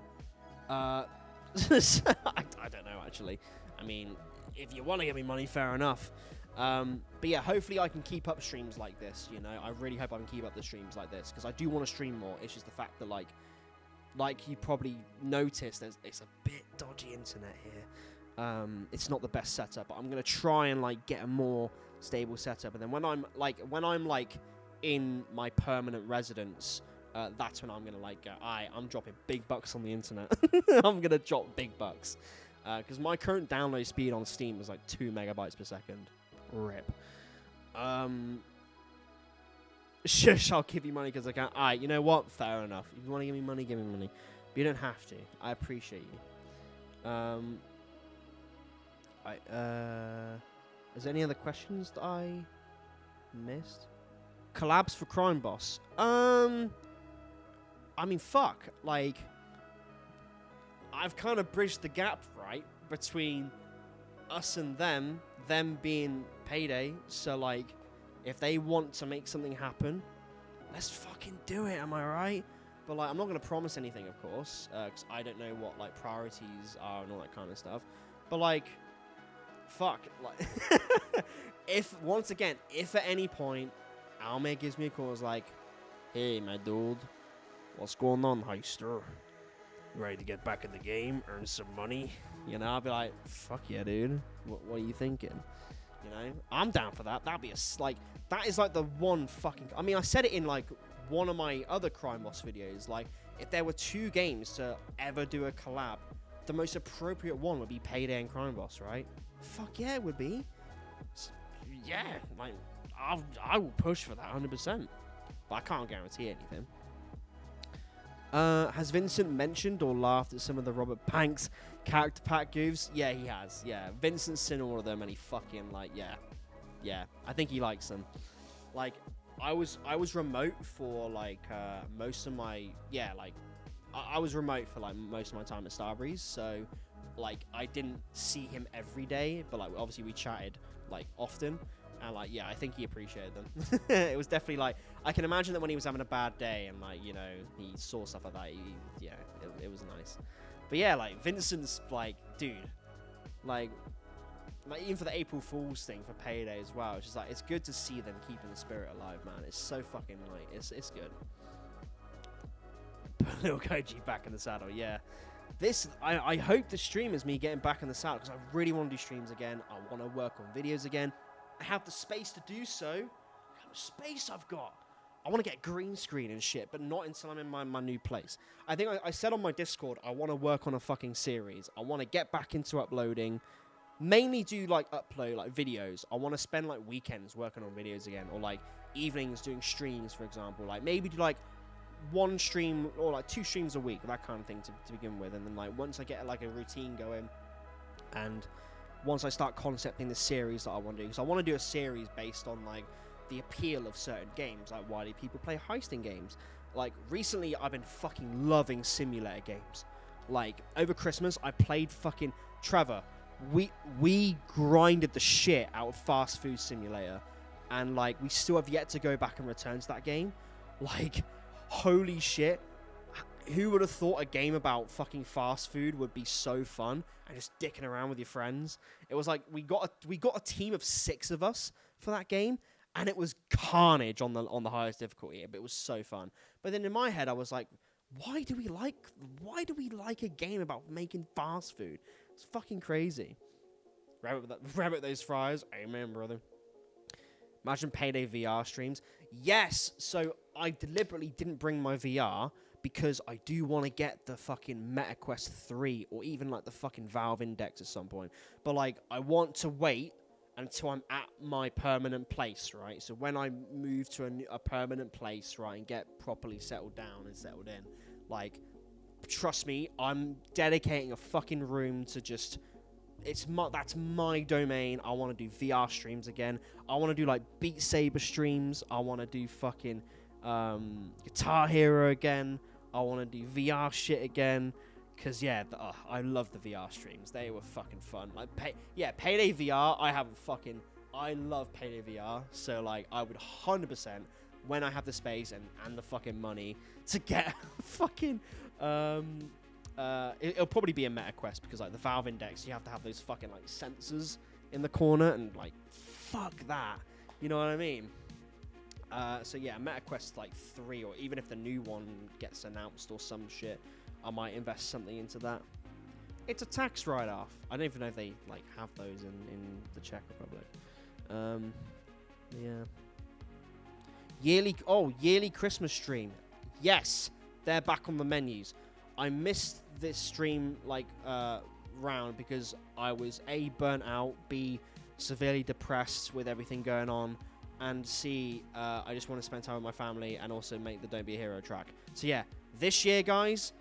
I don't know actually. I mean, if you want to give me money, fair enough. But yeah, hopefully I can keep up streams like this, you know. I really hope I can keep up the streams like this, because I do want to stream more. It's just the fact that, like you probably noticed, it's a bit dodgy internet here. It's not the best setup, but I'm going to try and, like, get a more stable setup. And then when I'm in my permanent residence, that's when I'm going to, like, go, I'm dropping big bucks on the internet. I'm going to drop big bucks. Because my current download speed on Steam is like 2 megabytes per second. RIP. Shush, I'll give you money because I can. Alright, you know what? Fair enough. If you want to give me money, give me money. But you don't have to. I appreciate you. Is there any other questions that I missed? Collabs for Crime Boss. I mean, fuck. Like, I've kind of bridged the gap, right, between us and them being Payday. So, like, if they want to make something happen, let's fucking do it, am I right? But, like, I'm not going to promise anything, of course, because I don't know what, like, priorities are and all that kind of stuff. But, like, fuck. Like, if at any point Almir gives me a call, it's like, hey, my dude, what's going on, heister? Ready to get back in the game, earn some money? You know, I'll be like, fuck yeah, dude. What are you thinking? You know, I'm down for that. That'd be that is like the one fucking. I mean, I said it in like one of my other Crime Boss videos. Like, if there were 2 games to ever do a collab, the most appropriate one would be Payday and Crime Boss, right? Fuck yeah, it would be. Yeah, like I will push for that 100%. But I can't guarantee anything. Has Vincent mentioned or laughed at some of the Robert Banks character pack goofs? Yeah, he has. Yeah, Vincent's seen all of them, and he fucking yeah. I think he likes them. Like, I was remote for like most of my I was remote for like most of my time at Starbreeze, so like I didn't see him every day, but like obviously we chatted like often. And, like, yeah, I think he appreciated them. It was definitely, like, I can imagine that when he was having a bad day and, like, you know, he saw stuff like that, it was nice. But, yeah, like, Vincent's, like, dude, like, even for the April Fool's thing for Payday as well, it's just, like, it's good to see them keeping the spirit alive, man. It's so fucking, like, it's good. Put little Koji back in the saddle, yeah. I hope the stream is me getting back in the saddle, because I really want to do streams again. I want to work on videos again. I have the space to do so. Look how much space I've got. I want to get green screen and shit, but not until I'm in my new place. I think I said on my Discord, I want to work on a fucking series. I want to get back into uploading. Mainly do, like, upload, like, videos. I want to spend, like, weekends working on videos again. Or, like, evenings doing streams, for example. Like, maybe do, like, 1 stream or, like, 2 streams a week. That kind of thing to begin with. And then, like, once I get, like, a routine going and once I start concepting the series that I want to do, because I want to do a series based on, like, the appeal of certain games, like, why do people play heisting games? Like, recently, I've been fucking loving simulator games. Like, over Christmas, I played fucking Trevor. We grinded the shit out of Fast Food Simulator, and, like, we still have yet to go back and return to that game. Like, holy shit. Who would have thought a game about fucking fast food would be so fun and just dicking around with your friends? It was like we got a team of 6 of us for that game, and it was carnage on the highest difficulty. But it was so fun. But then in my head, I was like, why do we like a game about making fast food? It's fucking crazy. Rabbit those fries. Amen, brother. Imagine Payday VR streams. Yes. So I deliberately didn't bring my VR. Because I do want to get the fucking MetaQuest 3 or even, like, the fucking Valve Index at some point. But, like, I want to wait until I'm at my permanent place, right? So when I move to a permanent place, right, and get properly settled down and settled in, like, trust me, I'm dedicating a fucking room to just... that's my domain. I want to do VR streams again. I want to do, like, Beat Saber streams. I want to do fucking Guitar Hero again. I want to do VR shit again, because, yeah, I love the VR streams. They were fucking fun. Like, Payday VR, I love Payday VR, so, like, I would 100%, when I have the space and the fucking money, to get fucking, it'll probably be a MetaQuest, because, like, the Valve Index, you have to have those fucking, like, sensors in the corner, and, like, fuck that. You know what I mean? So yeah, MetaQuest like 3, or even if the new one gets announced or some shit, I might invest something into that. It's a tax write-off. I don't even know if they like have those in the Czech Republic. Yeah. Yearly Christmas stream. Yes, they're back on the menus. I missed this stream like round because I was A, burnt out, B, severely depressed with everything going on, and C, I just want to spend time with my family and also make the Don't Be a Hero track. So yeah, this year, guys,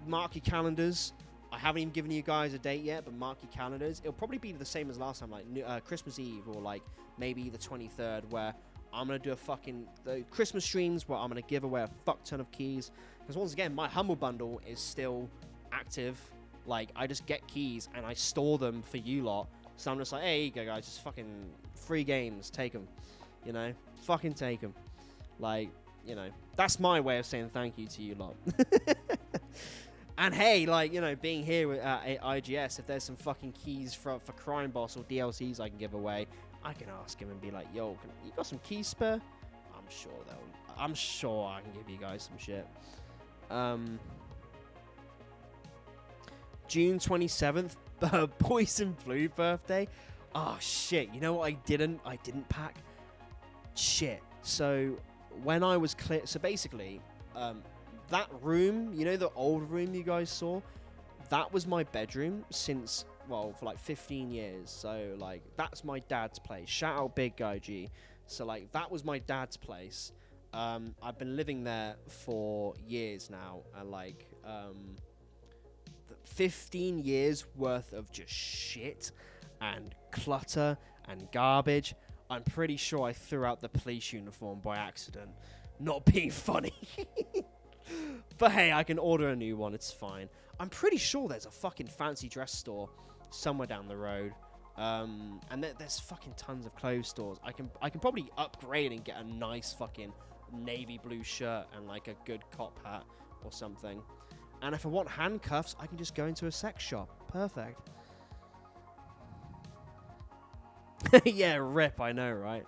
mark your calendars. I haven't even given you guys a date yet, but mark your calendars. It'll probably be the same as last time, like Christmas Eve or like maybe the 23rd, where I'm going to do the Christmas streams where I'm going to give away a fuck ton of keys. Because once again, my Humble Bundle is still active. Like, I just get keys and I store them for you lot. So I'm just like, hey, here you go, guys. Just fucking free games. Take them. You know? Fucking take them. Like, you know. That's my way of saying thank you to you lot. And hey, like, you know, being here at IGS, if there's some fucking keys for Crime Boss or DLCs I can give away, I can ask him and be like, yo, you got some keys spare? I'm sure I can give you guys some shit. June 27th, Poison Blue birthday. Oh shit, you know what I didn't pack? Shit. So when I was so basically, that room, you know, the old room you guys saw, that was my bedroom since, well, for like 15 years. So like, that's my dad's place. Shout out Big Guy G. So like, that was my dad's place. I've been living there for years now, and like 15 years worth of just shit and clutter and garbage. I'm pretty sure I threw out the police uniform by accident. Not being funny. But hey, I can order a new one. It's fine. I'm pretty sure there's a fucking fancy dress store somewhere down the road. And there's fucking tons of clothes stores. I can probably upgrade and get a nice fucking navy blue shirt and like a good cop hat or something. And if I want handcuffs, I can just go into a sex shop. Perfect. Yeah, rip, I know, right?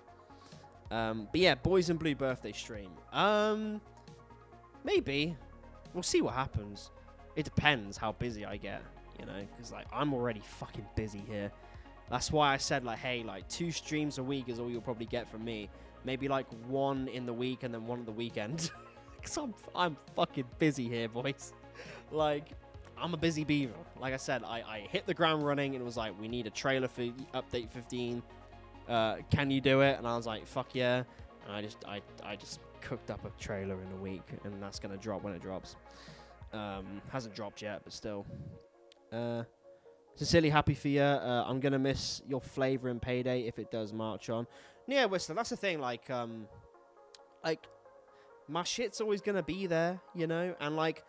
But yeah, Boys in Blue birthday stream. Maybe. We'll see what happens. It depends how busy I get, you know, because like I'm already fucking busy here. That's why I said like, hey, like 2 streams a week is all you'll probably get from me. Maybe like 1 in the week and then 1 on the weekend. Because I'm fucking busy here, boys. Like, I'm a busy beaver. Like I said, I hit the ground running and it was like, we need a trailer for update 15. Can you do it? And I was like, fuck yeah. And I just cooked up a trailer in a week, and that's gonna drop when it drops. Hasn't dropped yet, but still. Sincerely happy for you. I'm gonna miss your flavor in Payday if it does march on. Yeah, Whistler, that's the thing. Like my shit's always gonna be there, you know, and like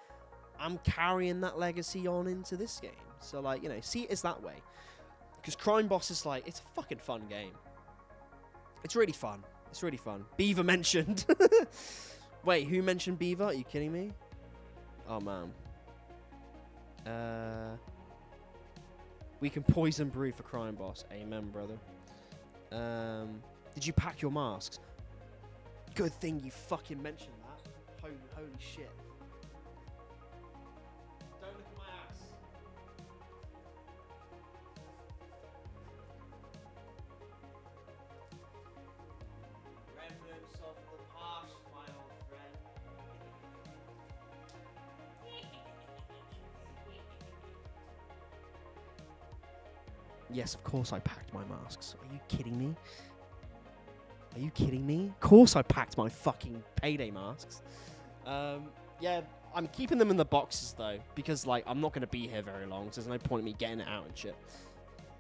I'm carrying that legacy on into this game. So like, you know, see it's that way. Because Crime Boss is like, it's a fucking fun game. It's really fun. It's really fun. Beaver mentioned. Wait, who mentioned Beaver? Are you kidding me? Oh, man. We can poison brew for Crime Boss. Amen, brother. Did you pack your masks? Good thing you fucking mentioned that. Holy shit. Don't look at my ass. Remnants of the past, my old friend. Yes, of course I packed my masks. Are you kidding me? Are you kidding me? Of course I packed my fucking Payday masks. Yeah, I'm keeping them in the boxes, though, because, like, I'm not going to be here very long, so there's no point in me getting it out and shit.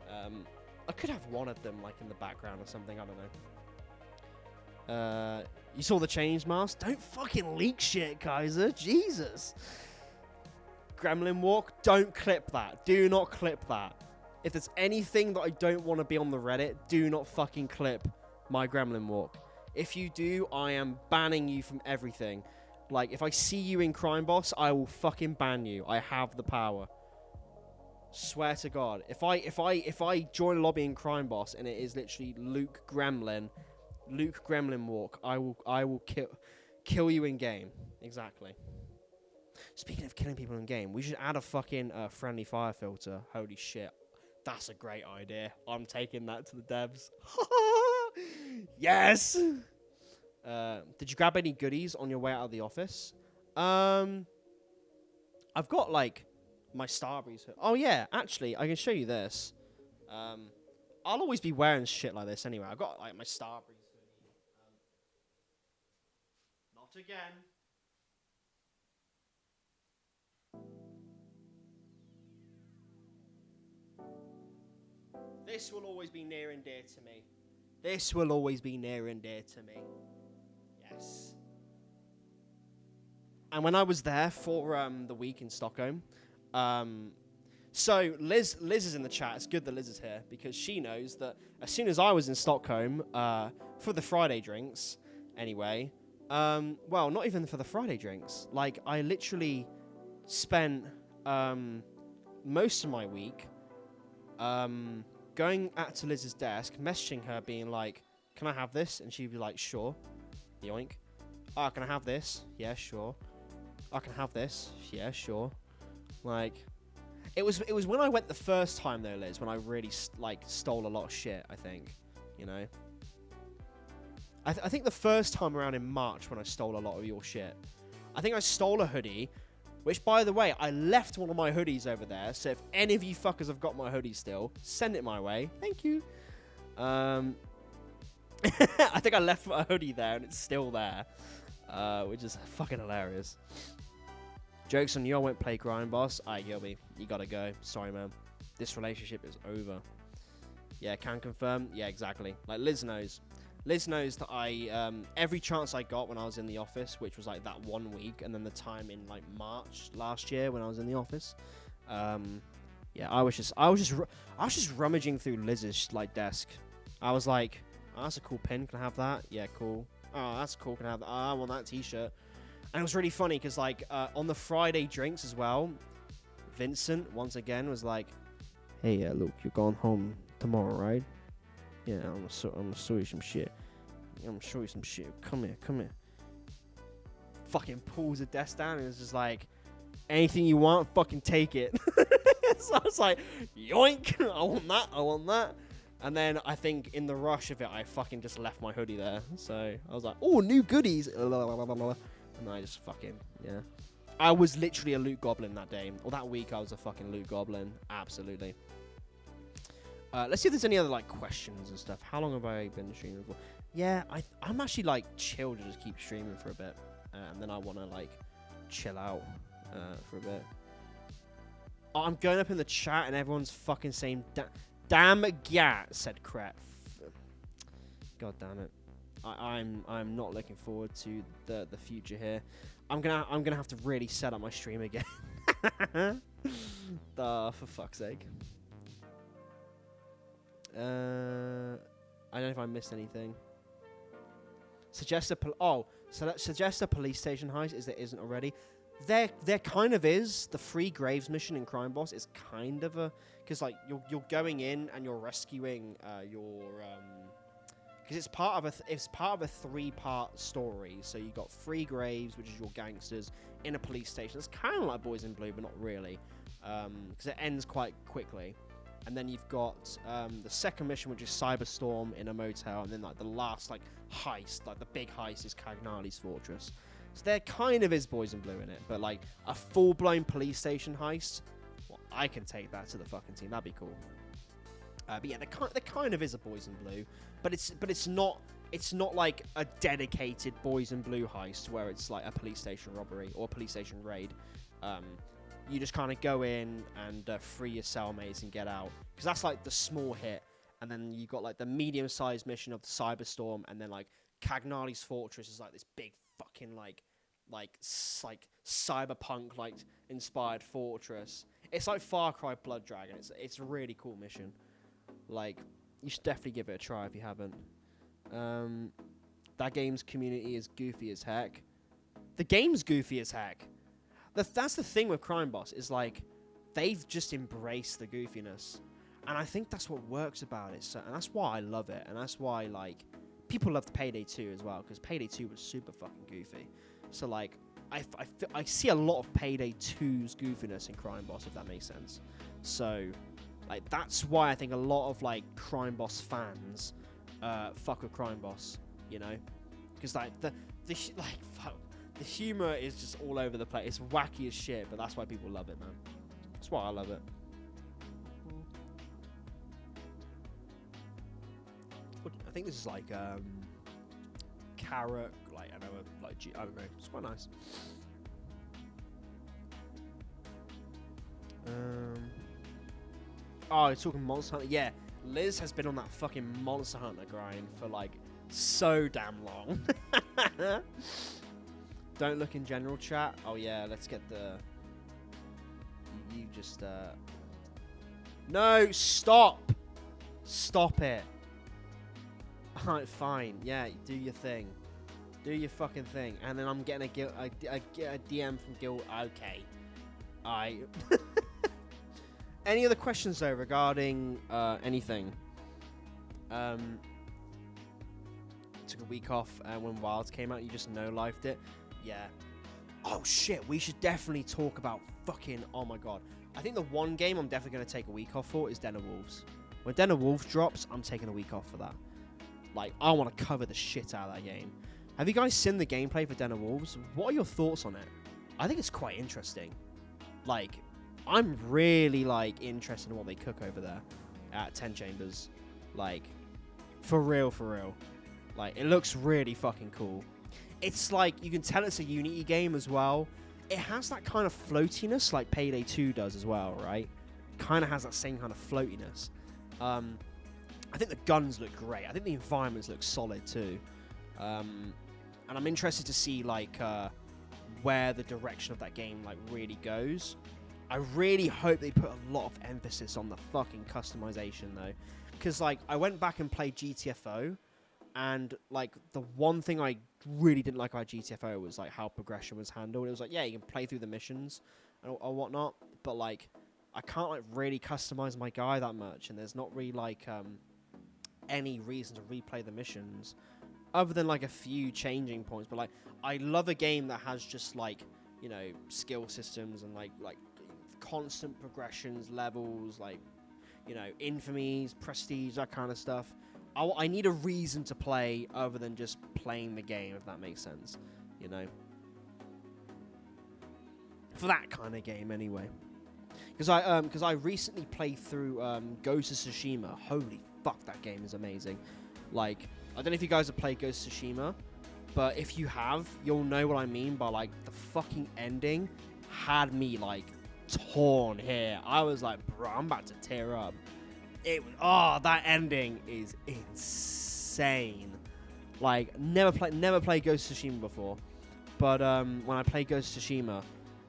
I could have one of them, like, in the background or something. I don't know. You saw the change mask? Don't fucking leak shit, Kaiser. Jesus. Gremlin Walk? Don't clip that. Do not clip that. If there's anything that I don't want to be on the Reddit, do not fucking clip my Gremlin Walk. If you do, I am banning you from everything. Like, if I see you in Crime Boss, I will fucking ban you. I have the power. Swear to God. If I join a lobby in Crime Boss and it is literally Luke Gremlin Walk, I will kill you in game. Exactly. Speaking of killing people in game, we should add a fucking friendly fire filter. Holy shit. That's a great idea. I'm taking that to the devs. Yes! Did you grab any goodies on your way out of the office? I've got, like, my Starbreeze hoodie. Oh yeah, actually, I can show you this. I'll always be wearing shit like this anyway. I've got like my Starbreeze hoodie. Not again. This will always be near and dear to me. This will always be near and dear to me. Yes. And when I was there for the week in Stockholm, so Liz is in the chat. It's good that Liz is here because she knows that as soon as I was in Stockholm for the Friday drinks, anyway, well, not even for the Friday drinks. Like, I literally spent most of my week going out to Liz's desk, messaging her, being like, "Can I have this?" And she'd be like, "Sure." Yoink. "Oh, can I have this?" "Yeah, sure." "I can have this." "Yeah, sure." Like, it was when I went the first time though, Liz, when I really stole a lot of shit. I think, you know. I think the first time around in March when I stole a lot of your shit. I think I stole a hoodie, which, by the way, I left one of my hoodies over there. So if any of you fuckers have got my hoodie still, send it my way. Thank you. I think I left my hoodie there and it's still there, which is fucking hilarious. Joke's on you, I won't play Grind Boss. Alright, Gilby, you gotta go. Sorry, man. This relationship is over. Yeah, can confirm. Yeah, exactly. Like, Liz knows. Liz knows that I, every chance I got when I was in the office, which was like that 1 week, and then the time in like March last year when I was in the office, yeah, I was just rummaging through Liz's like desk. I was like, "Oh, that's a cool pin. Can I have that?" "Yeah, cool." "Oh, that's cool. Can I have that?" "Oh, I want that T-shirt." And it was really funny because like on the Friday drinks as well, Vincent once again was like, "Hey, look, you're going home tomorrow, right? Yeah, I'm gonna show you some shit. I'm gonna show you some shit. Come here. Fucking pulls the desk down and is just like, "Anything you want, fucking take it." So I was like, yoink, I want that. And then I think in the rush of it, I fucking just left my hoodie there. So I was like, "Oh, new goodies." And I just fucking, yeah. I was literally a loot goblin that day. Or that week, I was a fucking loot goblin. Absolutely. Let's see if there's any other like questions and stuff. How long have I been streaming for? Yeah, I'm actually like chill to just keep streaming for a bit, and then I want to like chill out for a bit. Oh, I'm going up in the chat and everyone's fucking saying "damn gat," said Crap. God damn it! I'm not looking forward to the future here. I'm gonna have to really set up my stream again. For fuck's sake. I don't know if I missed anything. Suggest a police station heist is there isn't already. There kind of is. The free Graves mission in Crime Boss is kind of a, because like you're going in and you're rescuing because it's part of a 3-part story. So you got Free Graves, which is your gangsters in a police station. It's kind of like Boys in Blue, but not really, because it ends quite quickly. And then you've got the second mission, which is Cyberstorm in a motel, and then like the last like heist, like the big heist, is Cagnali's Fortress. So there kind of is Boys in Blue in it, but like a full-blown police station heist, well, I can take that to the fucking team. That'd be cool. But yeah, there kind of is a Boys in Blue, but it's not like a dedicated Boys in Blue heist where it's like a police station robbery or a police station raid. You just kind of go in and free your cellmates and get out, because that's like the small hit. And then you got like the medium-sized mission of the Cyberstorm, and then like Cagnali's Fortress is like this big fucking like cyberpunk like inspired fortress. It's like Far Cry Blood Dragon. It's a really cool mission. Like, you should definitely give it a try if you haven't. That game's community is goofy as heck. The game's goofy as heck. That's the thing with Crime Boss, is like they've just embraced the goofiness, and I think that's what works about it. So, and that's why I love it, and that's why like people loved Payday 2 as well, because Payday 2 was super fucking goofy. So like I see a lot of Payday 2's goofiness in Crime Boss, if that makes sense. So like that's why I think a lot of like Crime Boss fans fuck with Crime Boss, you know, because like the humor is just all over the place. It's wacky as shit, but that's why people love it, man. That's why I love it. I think this is like carrot, like I don't know. It's quite nice. Oh, you're talking Monster Hunter? Yeah, Liz has been on that fucking Monster Hunter grind for like so damn long. Don't look in general chat. Oh yeah, let's get the. You just No, stop! Stop it. Alright, fine. Yeah, do your thing. Do your fucking thing. And then I'm getting a DM from Guild. Okay. Alright. Any other questions though regarding anything? Took a week off when Wilds came out. You just no-lifed it. Yeah. Oh shit, we should definitely talk about fucking. Oh my god. I think the one game I'm definitely going to take a week off for is Den of Wolves. When Den of Wolves drops, I'm taking a week off for that. Like, I want to cover the shit out of that game. Have you guys seen the gameplay for Den of Wolves? What are your thoughts on it? I think it's quite interesting. Like, I'm really, like, interested in what they cook over there at 10 Chambers. Like, for real, for real. Like, it looks really fucking cool. It's like, you can tell it's a Unity game as well. It has that kind of floatiness like Payday 2 does as well, right? Kind of has that same kind of floatiness. I think the guns look great. I think the environments look solid too. And I'm interested to see like where the direction of that game like really goes. I really hope they put a lot of emphasis on the fucking customization though. Because like I went back and played GTFO, and like the one thing I really didn't like about GTFO was like how progression was handled. It was like, yeah, you can play through the missions or whatnot, but like I can't like really customize my guy that much, and there's not really like any reason to replay the missions other than like a few changing points. But like I love a game that has just like, you know, skill systems and like constant progressions, levels, like, you know, infamies, prestige, that kind of stuff. I need a reason to play other than just playing the game, if that makes sense, you know. For that kind of game, anyway. Because I recently played through Ghost of Tsushima. Holy fuck, that game is amazing. Like, I don't know if you guys have played Ghost of Tsushima, but if you have, you'll know what I mean by like the fucking ending had me like torn here. I was like, bro, I'm about to tear up. That ending is insane. Like, never played Ghost of Tsushima before, but when I played Ghost of Tsushima,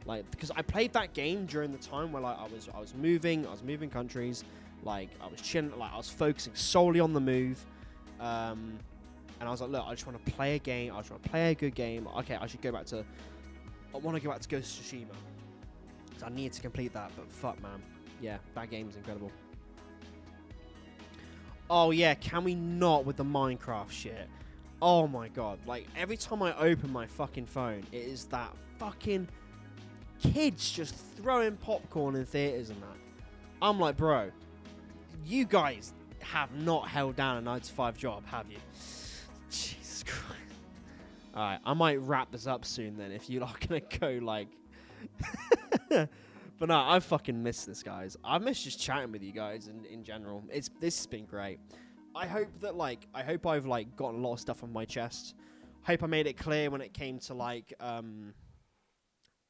like, because I played that game during the time where like I was moving countries, like I was chilling, like I was focusing solely on the move, and I was like, look, I just want to play a game, I just want to play a good game. Okay, I want to go back to Ghost of Tsushima, so I need to complete that. But fuck, man, yeah, that game's incredible. Oh yeah, can we not with the Minecraft shit? Oh my god, like every time I open my fucking phone, it is that fucking kids just throwing popcorn in theaters and that. I'm like, bro, you guys have not held down a 9-to-5 job, have you? Jesus Christ. Alright, I might wrap this up soon then if you're not gonna go like... But no, I fucking miss this, guys. I miss just chatting with you guys in general. This has been great. I hope I've like gotten a lot of stuff on my chest. Hope I made it clear when it came to like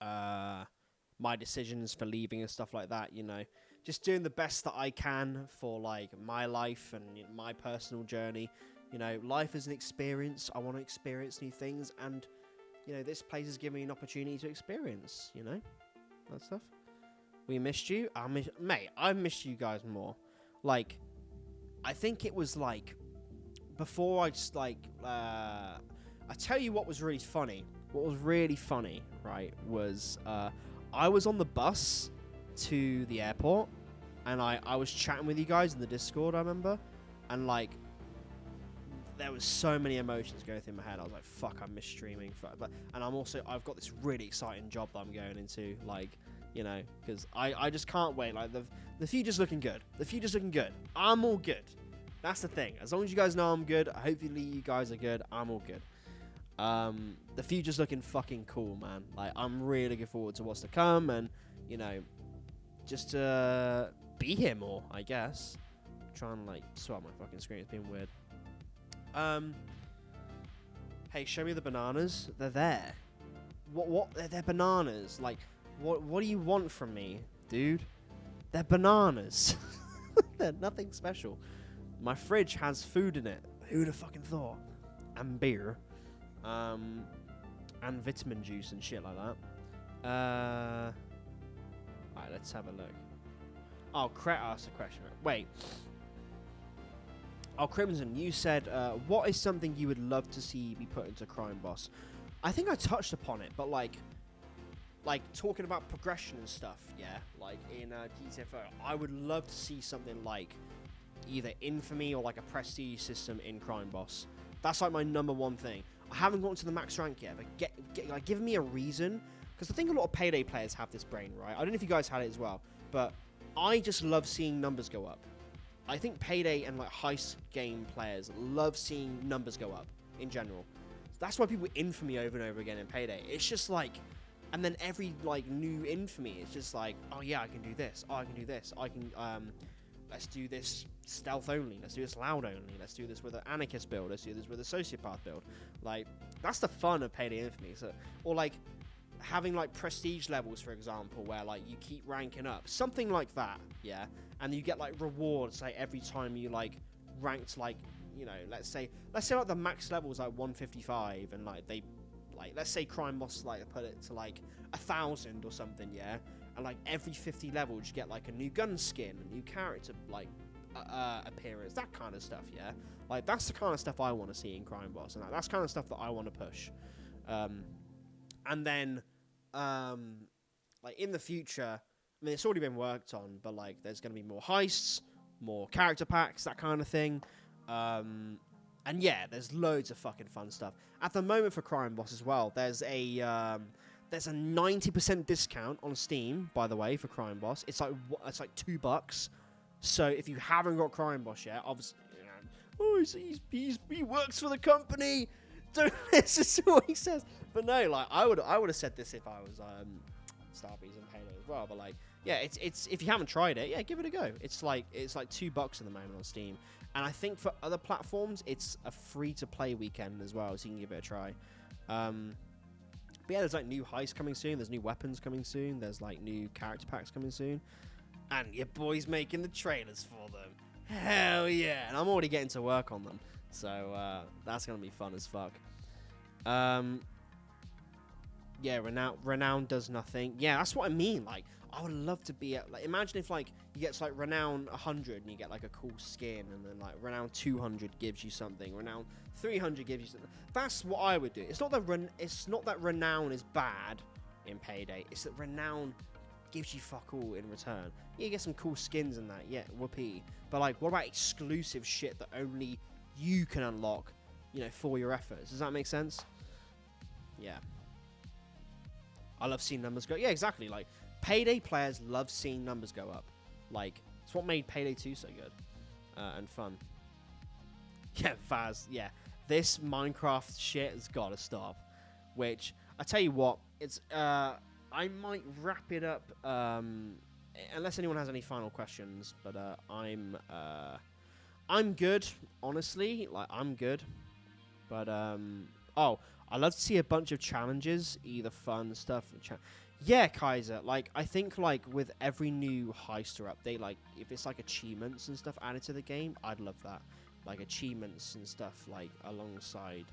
my decisions for leaving and stuff like that, you know. Just doing the best that I can for like my life and my personal journey. You know, life is an experience. I want to experience new things, and you know, this place has given me an opportunity to experience, you know, that stuff. We missed you. Mate, I missed you guys more. Like, I think it was like before I just like I tell you what was really funny. What was really funny, right, was I was on the bus to the airport, and I was chatting with you guys in the Discord, I remember, and like there was so many emotions going through my head. I was like, fuck, I miss streaming. And I've got this really exciting job that I'm going into, like, you know, because I just can't wait. Like, the future's looking good. The future's looking good. I'm all good. That's the thing. As long as you guys know I'm good, hopefully you guys are good, I'm all good. The future's looking fucking cool, man. Like, I'm really looking forward to what's to come, and, you know, just to be here more, I guess. Try and like sort out my fucking screen. It's been weird. Hey, show me the bananas. They're there. What? They're bananas. Like, what do you want from me, dude? They're bananas. They're nothing special. My fridge has food in it. Who'd have fucking thought? And beer. And vitamin juice and shit like that. Alright, let's have a look. Oh, Cret asked a question. Wait. Oh, Crimson, you said, what is something you would love to see be put into Crime Boss? I think I touched upon it, but like talking about progression and stuff, yeah, like in GTFO, I would love to see something like either Infamy or like a prestige system in Crime Boss. That's like my #1 thing. I haven't gotten to the max rank yet, but like, give me a reason, because I think a lot of Payday players have this brain, right? I don't know if you guys had it as well, but I just love seeing numbers go up. I think Payday and like heist game players love seeing numbers go up in general. That's why people Infamy over and over again in Payday. It's just like, and then every like new Infamy, it's just like, oh yeah, I can do this. Oh, I can do this. I can, let's do this stealth only. Let's do this loud only. Let's do this with an anarchist build. Let's do this with a sociopath build. Like, that's the fun of Payday Infamy. So, or like having like prestige levels, for example, where like you keep ranking up, something like that, yeah. And you get like rewards like every time you like ranked, like, you know, let's say like the max level is like 155, and like they, like, let's say Crime Boss like put it to like 1,000 or something, yeah. And like every 50 levels you get like a new gun skin, a new character like appearance, that kind of stuff, yeah. Like that's the kind of stuff I want to see in Crime Boss, and that's kind of stuff that I want to push. And then like in the future, I mean, it's already been worked on, but like there's going to be more heists, more character packs, that kind of thing. And yeah, there's loads of fucking fun stuff. At the moment for Crime Boss as well, there's a 90% discount on Steam, by the way, for Crime Boss. It's like $2. So if you haven't got Crime Boss yet, obviously, you know, oh, he works for the company. Don't listen to what he says. But no, like I would have said this if I was Starbreeze and Halo as well. But like, yeah, it's if you haven't tried it, yeah, give it a go. It's like $2 at the moment on Steam, and I think for other platforms it's a free-to-play weekend as well, so you can give it a try. But yeah, there's like new heists coming soon. There's new weapons coming soon. There's like new character packs coming soon, and your boy's making the trailers for them. Hell yeah! And I'm already getting to work on them, so that's gonna be fun as fuck. Yeah, Renown does nothing. Yeah, that's what I mean. Like, I would love to be at, like, imagine if like you get to like Renown 100 and you get like a cool skin, and then like Renown 200 gives you something, Renown 300 gives you something. That's what I would do. It's not that Renown is bad in Payday. It's that Renown gives you fuck all in return. Yeah, you get some cool skins in that. Yeah, whoopee. But like, what about exclusive shit that only you can unlock, you know, for your efforts? Does that make sense? Yeah. I love seeing numbers go. Yeah, exactly. Like, Payday players love seeing numbers go up. Like, it's what made Payday 2 so good and fun. Yeah, Vaz. Yeah, this Minecraft shit has got to stop. Which, I tell you what, it's I might wrap it up unless anyone has any final questions. But I'm good, honestly. Like, I'm good. But oh, I'd love to see a bunch of challenges, either fun stuff. Yeah, Kaiser. Like, I think like with every new heister update, like if it's like achievements and stuff added to the game, I'd love that. Like achievements and stuff like alongside.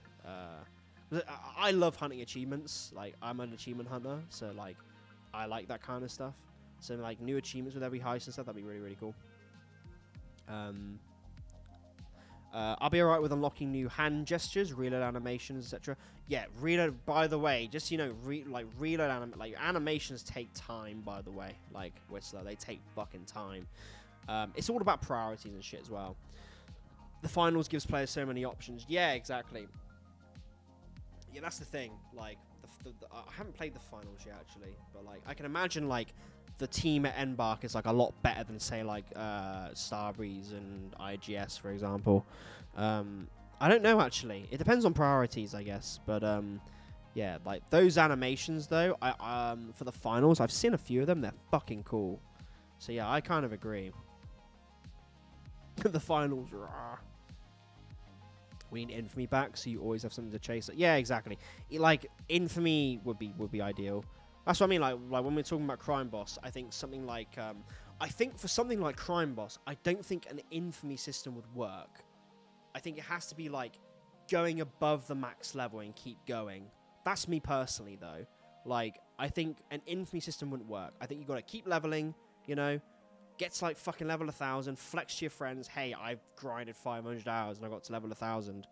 I love hunting achievements. Like, I'm an achievement hunter, so like I like that kind of stuff. So like new achievements with every heist and stuff, that'd be really, really cool. I'll be alright with unlocking new hand gestures, reload animations, etc. Yeah, reload. By the way, just, you know, reload like animations take time. By the way, like Whistler, they take fucking time. It's all about priorities and shit as well. The finals gives players so many options. Yeah, exactly. Yeah, that's the thing. Like, I haven't played the finals yet actually, but like I can imagine like the team at Embark is like a lot better than say like Starbreeze and IGS, for example. I don't know actually. It depends on priorities, I guess. But yeah, like those animations though, I for the finals, I've seen a few of them. They're fucking cool. So yeah, I kind of agree. The finals, rah. We need Infamy back, so you always have something to chase. Yeah, exactly. Like Infamy would be ideal. That's what I mean. Like when we're talking about Crime Boss, I think something like I think for something like Crime Boss, I don't think an Infamy system would work. I think it has to be like going above the max level and keep going. That's me personally, though. Like I think an Infamy system wouldn't work. I think you got to keep leveling. You know, get to like fucking level 1,000. Flex to your friends. Hey, I've grinded 500 hours and I got to level 1,000.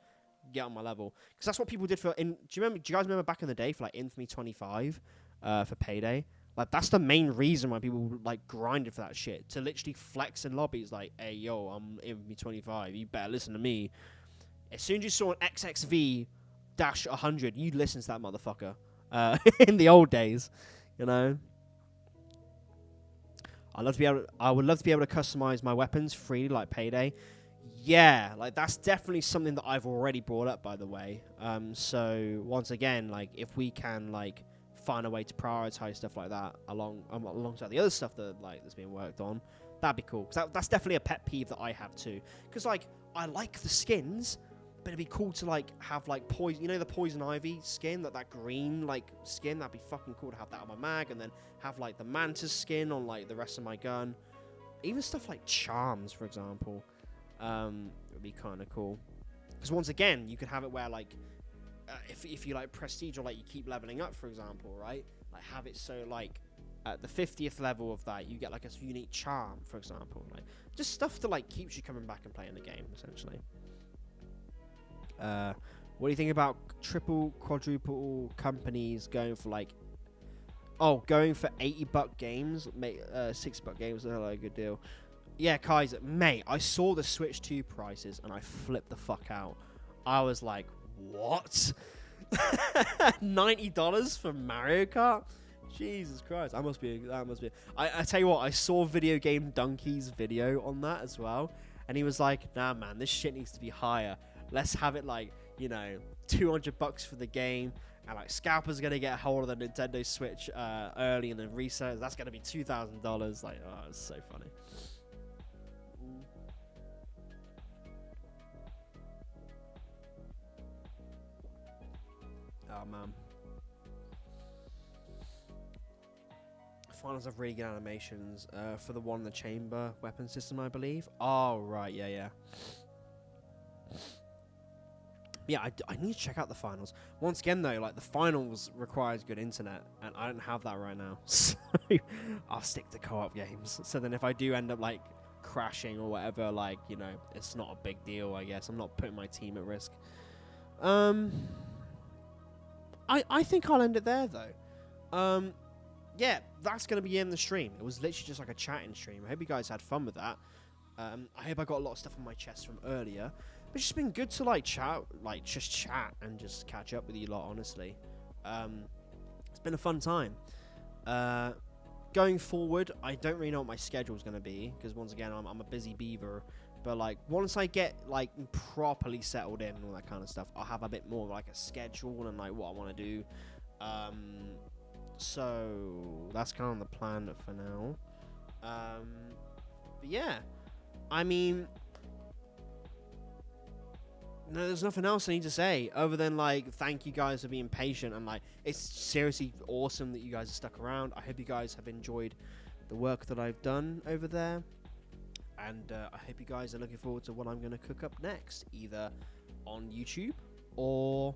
Get on my level, because that's what people did for. Do you guys remember back in the day for like Infamy 25 for Payday? Like that's the main reason why people like grinded for that shit, to literally flex in lobbies. Like, hey yo, I'm Infamy 25. You better listen to me. As soon as you saw an XXV-100, you'd listen to that motherfucker. In the old days, you know. I would love to be able to customize my weapons freely, like Payday. Yeah, like that's definitely something that I've already brought up, by the way. So once again, like if we can like find a way to prioritize stuff like that alongside the other stuff that's being worked on, that'd be cool. Cause that's definitely a pet peeve that I have too. Cause like I like the skins, but it'd be cool to like have like poison. You know the Poison Ivy skin, that green like skin. That'd be fucking cool to have that on my mag, and then have like the Mantis skin on like the rest of my gun. Even stuff like charms, for example. It would be kind of cool, because once again you could have it where like if you like prestige, or like you keep leveling up, for example, right? Like have it so like at the 50th level of that you get like a unique charm, for example, like just stuff that like keeps you coming back and playing the game essentially. What do you think about triple, quadruple companies going for like going for $80 games, mate? $60 games are like a good deal. Yeah, Kaiser, mate, I saw the Switch 2 prices and I flipped the fuck out. I was like, what? $90 for Mario Kart? Jesus Christ, that must be. I tell you what, I saw Video Game Donkey's video on that as well, and he was like, nah, man, this shit needs to be higher. Let's have it like, you know, $200 for the game, and like scalpers gonna get a hold of the Nintendo Switch early and then resell. That's gonna be $2,000. Like, oh, it's so funny. Oh man. Finals have really good animations for the one in the chamber weapon system, I believe. Oh right, yeah. Yeah, I need to check out the finals. Once again though, like the finals requires good internet, and I don't have that right now. So I'll stick to co-op games. So then if I do end up like crashing or whatever, like, you know, it's not a big deal, I guess. I'm not putting my team at risk. I think I'll end it there though. Yeah, that's going to be in the stream. It was literally just like a chatting stream. I hope you guys had fun with that. I hope I got a lot of stuff on my chest from earlier. But it's just been good to like chat, like just chat and just catch up with you lot, honestly. It's been a fun time. Going forward, I don't really know what my schedule is going to be, because once again, I'm a busy beaver. But like once I get like properly settled in and all that kind of stuff, I'll have a bit more like a schedule and like what I want to do. So that's kind of the plan for now. But yeah, I mean, no, there's nothing else I need to say other than like thank you guys for being patient, and like it's seriously awesome that you guys are stuck around. I hope you guys have enjoyed the work that I've done over there, and I hope you guys are looking forward to what I'm going to cook up next, either on YouTube or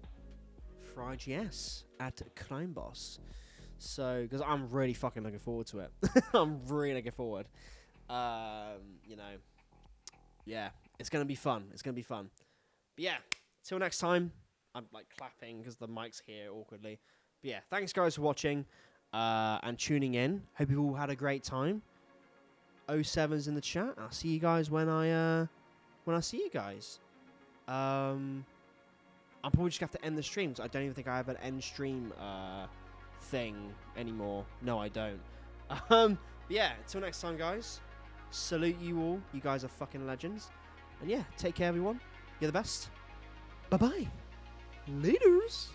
for IGS at Crime Boss. So, because I'm really fucking looking forward to it. I'm really looking forward. You know, yeah, it's going to be fun. It's going to be fun. But yeah, till next time. I'm like clapping because the mic's here awkwardly. But yeah, thanks guys for watching and tuning in. Hope you all had a great time. 07's in the chat. I'll see you guys when I see you guys. I'm probably just gonna have to end the stream because I don't even think I have an end stream thing anymore. No, I don't. Yeah, until next time, guys. Salute you all. You guys are fucking legends. And yeah, take care, everyone. You're the best. Bye-bye. Laters.